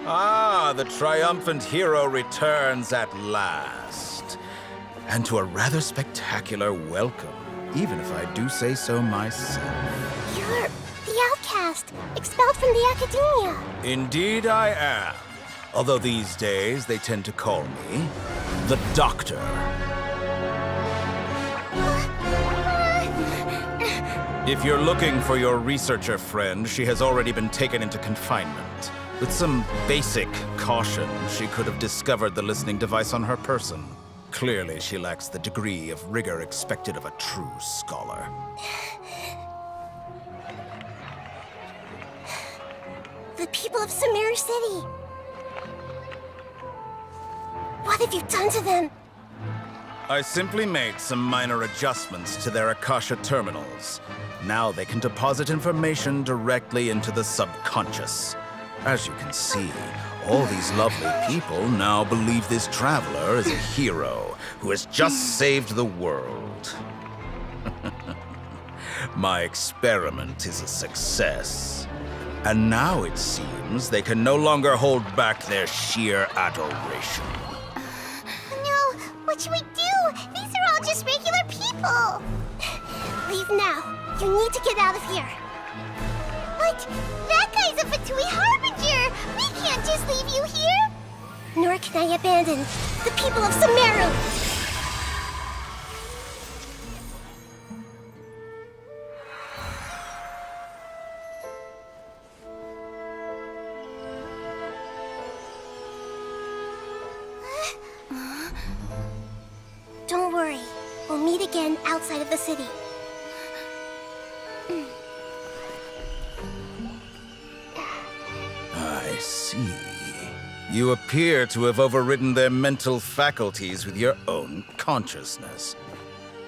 E: Ah, the triumphant hero returns at last. And to a rather spectacular welcome, even if I do say so myself.
B: You're the outcast, expelled from the academia.
E: Indeed I am. Although these days they tend to call me the Doctor. If you're looking for your researcher friend, she has already been taken into confinement. With some basic caution, she could have discovered the listening device on her person. Clearly, she lacks the degree of rigor expected of a true scholar.
B: The people of Sumeru City. What have you done to them?
E: I simply made some minor adjustments to their Akasha terminals. Now they can deposit information directly into the subconscious. As you can see, all these lovely people now believe this traveler is a hero who has just saved the world. My experiment is a success. And now it seems they can no longer hold back their sheer adoration.
B: No, what should we do? These are all just regular people. Leave now. You need to get out of here. But that guy's a Fatui Harbinger. We can't just leave you here. Nor can I abandon the people of Sumeru. Don't worry. We'll meet again outside of the city.
E: I see. You appear to have overridden their mental faculties with your own consciousness.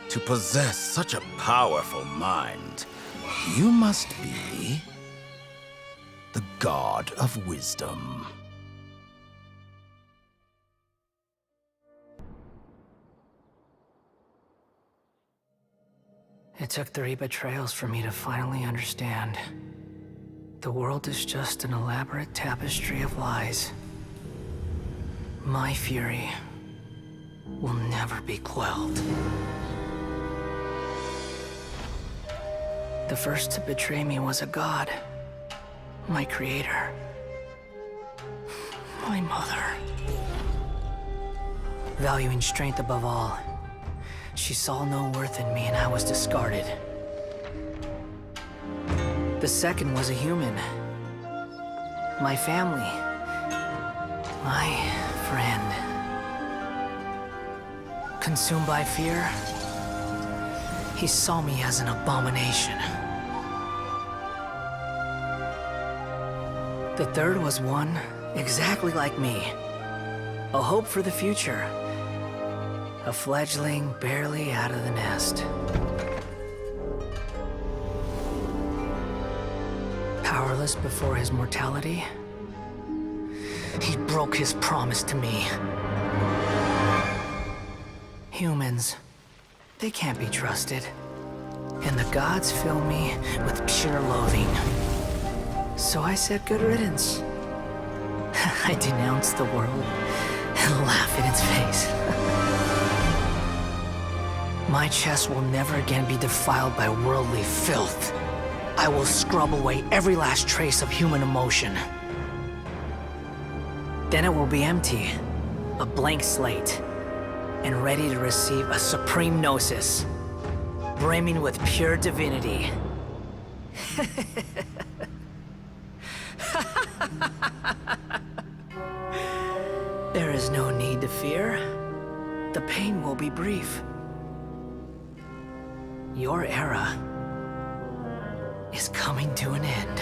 E: To possess such a powerful mind, you must be the God of Wisdom.
J: It took 3 betrayals for me to finally understand. The world is just an elaborate tapestry of lies. My fury will never be quelled. The first to betray me was a god. My creator. My mother. Valuing strength above all, she saw no worth in me and I was discarded. The second was a human. My family. My friend. Consumed by fear, he saw me as an abomination. The third was one exactly like me. A hope for the future. A fledgling barely out of the nest. Powerless before his mortality, he broke his promise to me. Humans, they can't be trusted. And the gods fill me with pure loathing. So I said good riddance. I denounced the world and laugh in its face. My chest will never again be defiled by worldly filth. I will scrub away every last trace of human emotion. Then it will be empty, a blank slate, and ready to receive a supreme gnosis, brimming with pure divinity. There is no need to fear. The pain will be brief. Your era is coming to an end.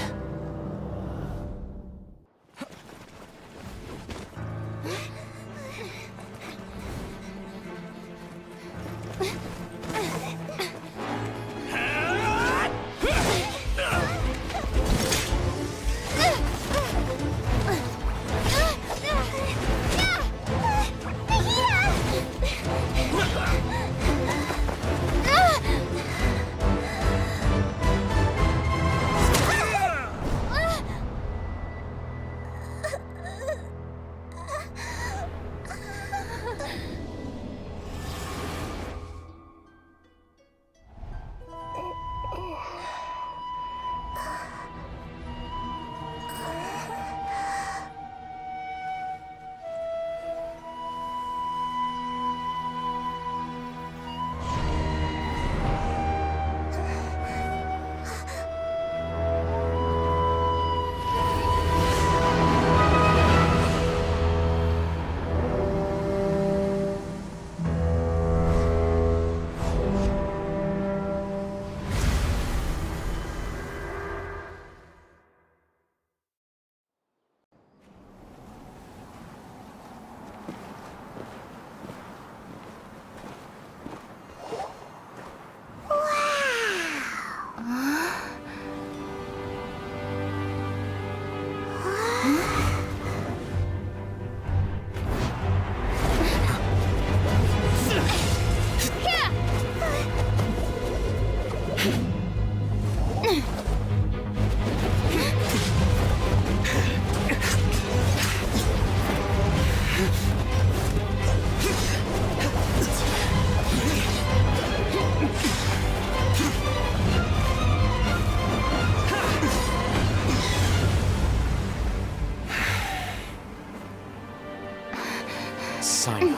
W: Sign.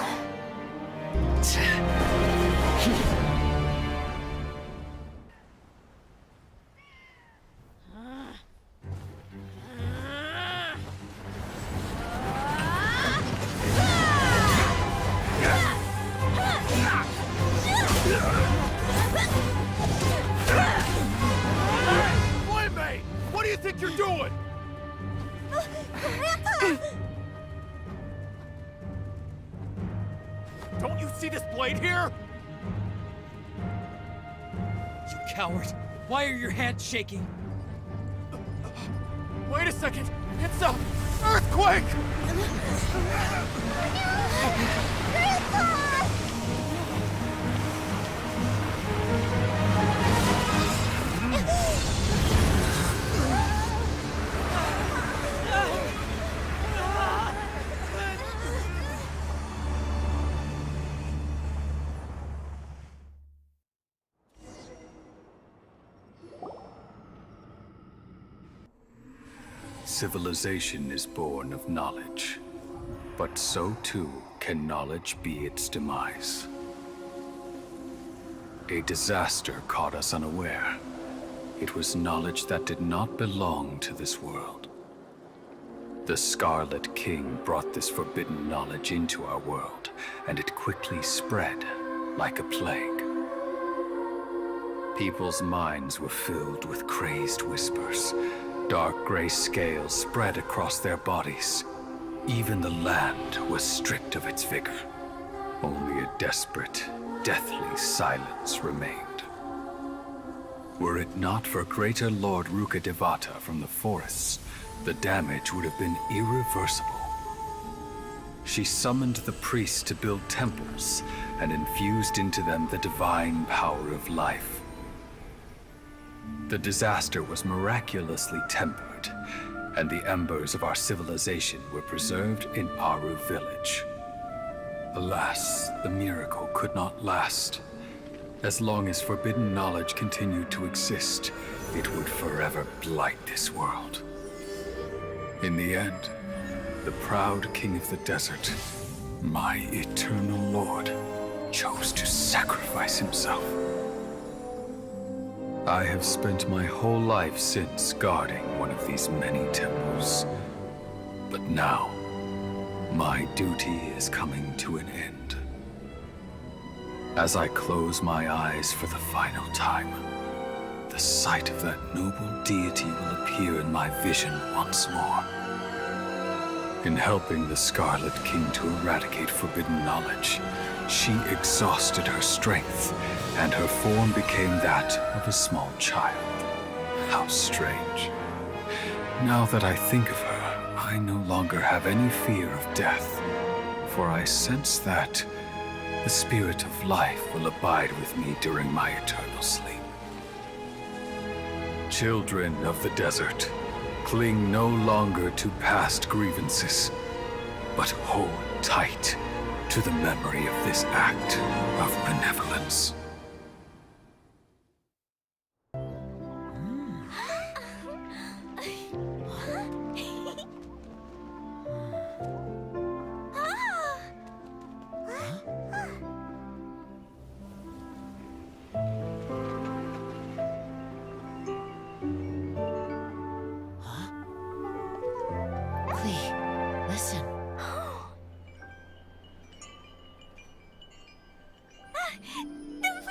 F: Playmate! What do you think you're doing? Don't you see this blade here?
J: You coward! Why are your hands shaking?
F: Wait a second! It's a earthquake!
I: Civilization is born of knowledge, but so too can knowledge be its demise. A disaster caught us unaware. It was knowledge that did not belong to this world. The Scarlet King brought this forbidden knowledge into our world, and it quickly spread like a plague. People's minds were filled with crazed whispers. Dark gray scales spread across their bodies. Even the land was stripped of its vigor. Only a desperate, deathly silence remained. Were it not for greater Lord Ruka Devata from the forests, the damage would have been irreversible. She summoned the priests to build temples and infused into them the divine power of life. The disaster was miraculously tempered, and the embers of our civilization were preserved in Aru village. Alas, the miracle could not last. As long as forbidden knowledge continued to exist, it would forever blight this world. In the end, the proud king of the desert, my eternal lord, chose to sacrifice himself. I have spent my whole life since guarding one of these many temples. But now, my duty is coming to an end. As I close my eyes for the final time, the sight of that noble deity will appear in my vision once more. In helping the Scarlet King to eradicate forbidden knowledge, she exhausted her strength, and her form became that of a small child. How strange. Now that I think of her, I no longer have any fear of death, for I sense that the spirit of life will abide with me during my eternal sleep. Children of the desert, cling no longer to past grievances, but hold tight to the memory of this act of benevolence.
O: Listen.
B: The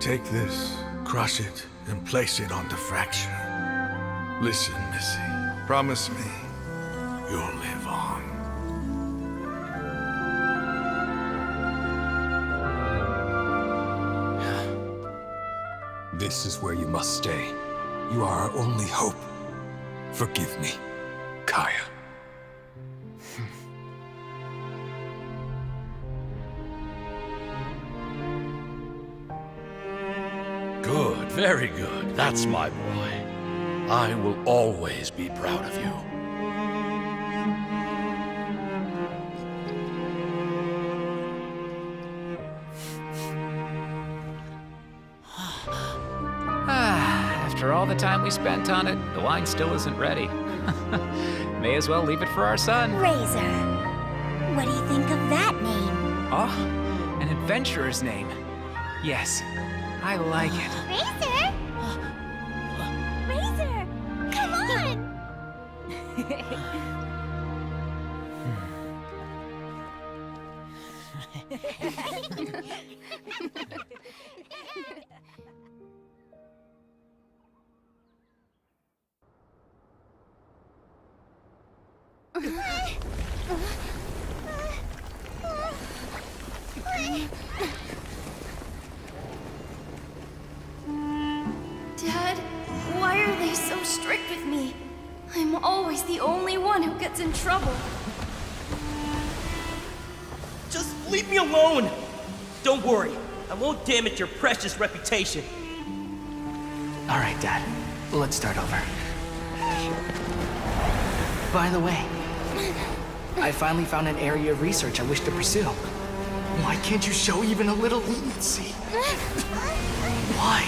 N: Take this, crush it, and place it on the fracture. Listen, Missy. Promise me you'll live on.
I: This is where you must stay. You are our only hope. Forgive me, Kaya.
F: Good, very good. That's my boy. I will always be proud of you.
P: After all the time we spent on it, the wine still isn't ready. May as well leave it for our son.
B: Razor. What do you think of that name?
P: Oh, an adventurer's name. Yes, I like it.
B: Razor? Razor! Come on!
L: Dad, why are they so strict with me? I'm always the only one who gets in trouble.
J: Just leave me alone! Don't worry, I won't damage your precious reputation.
H: Alright, Dad. Let's start over. By the way, I finally found an area of research I wish to pursue. Why can't you show even a little leniency? Why?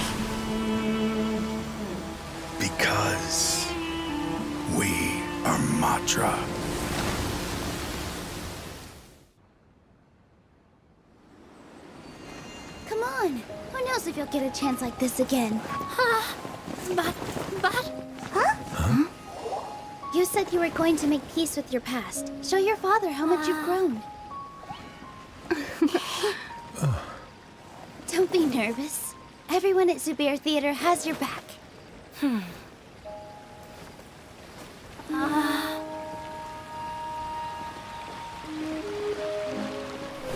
N: Because we are Matra.
B: Come on. Who knows if you'll get a chance like this again? But... Huh?
K: Huh?
B: You said you were going to make peace with your past. Show your father how much you've grown. Don't be nervous. Everyone at Zubair Theater has your back.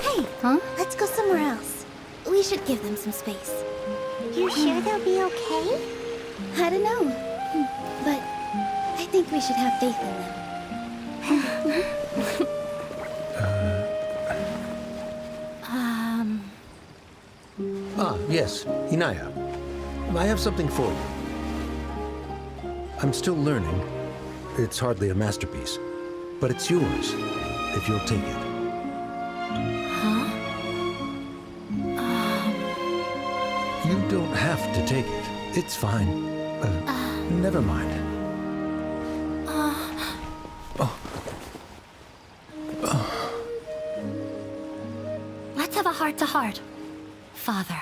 B: Hey, let's go somewhere else. We should give them some space. You sure they'll be okay? I don't know. But I think we should have faith in them.
K: Yes, Inaya. I have something for you. I'm still learning. It's hardly a masterpiece. But it's yours, if you'll take it. You don't have to take it. It's fine. Never mind.
M: Let's have a heart-to-heart. Father.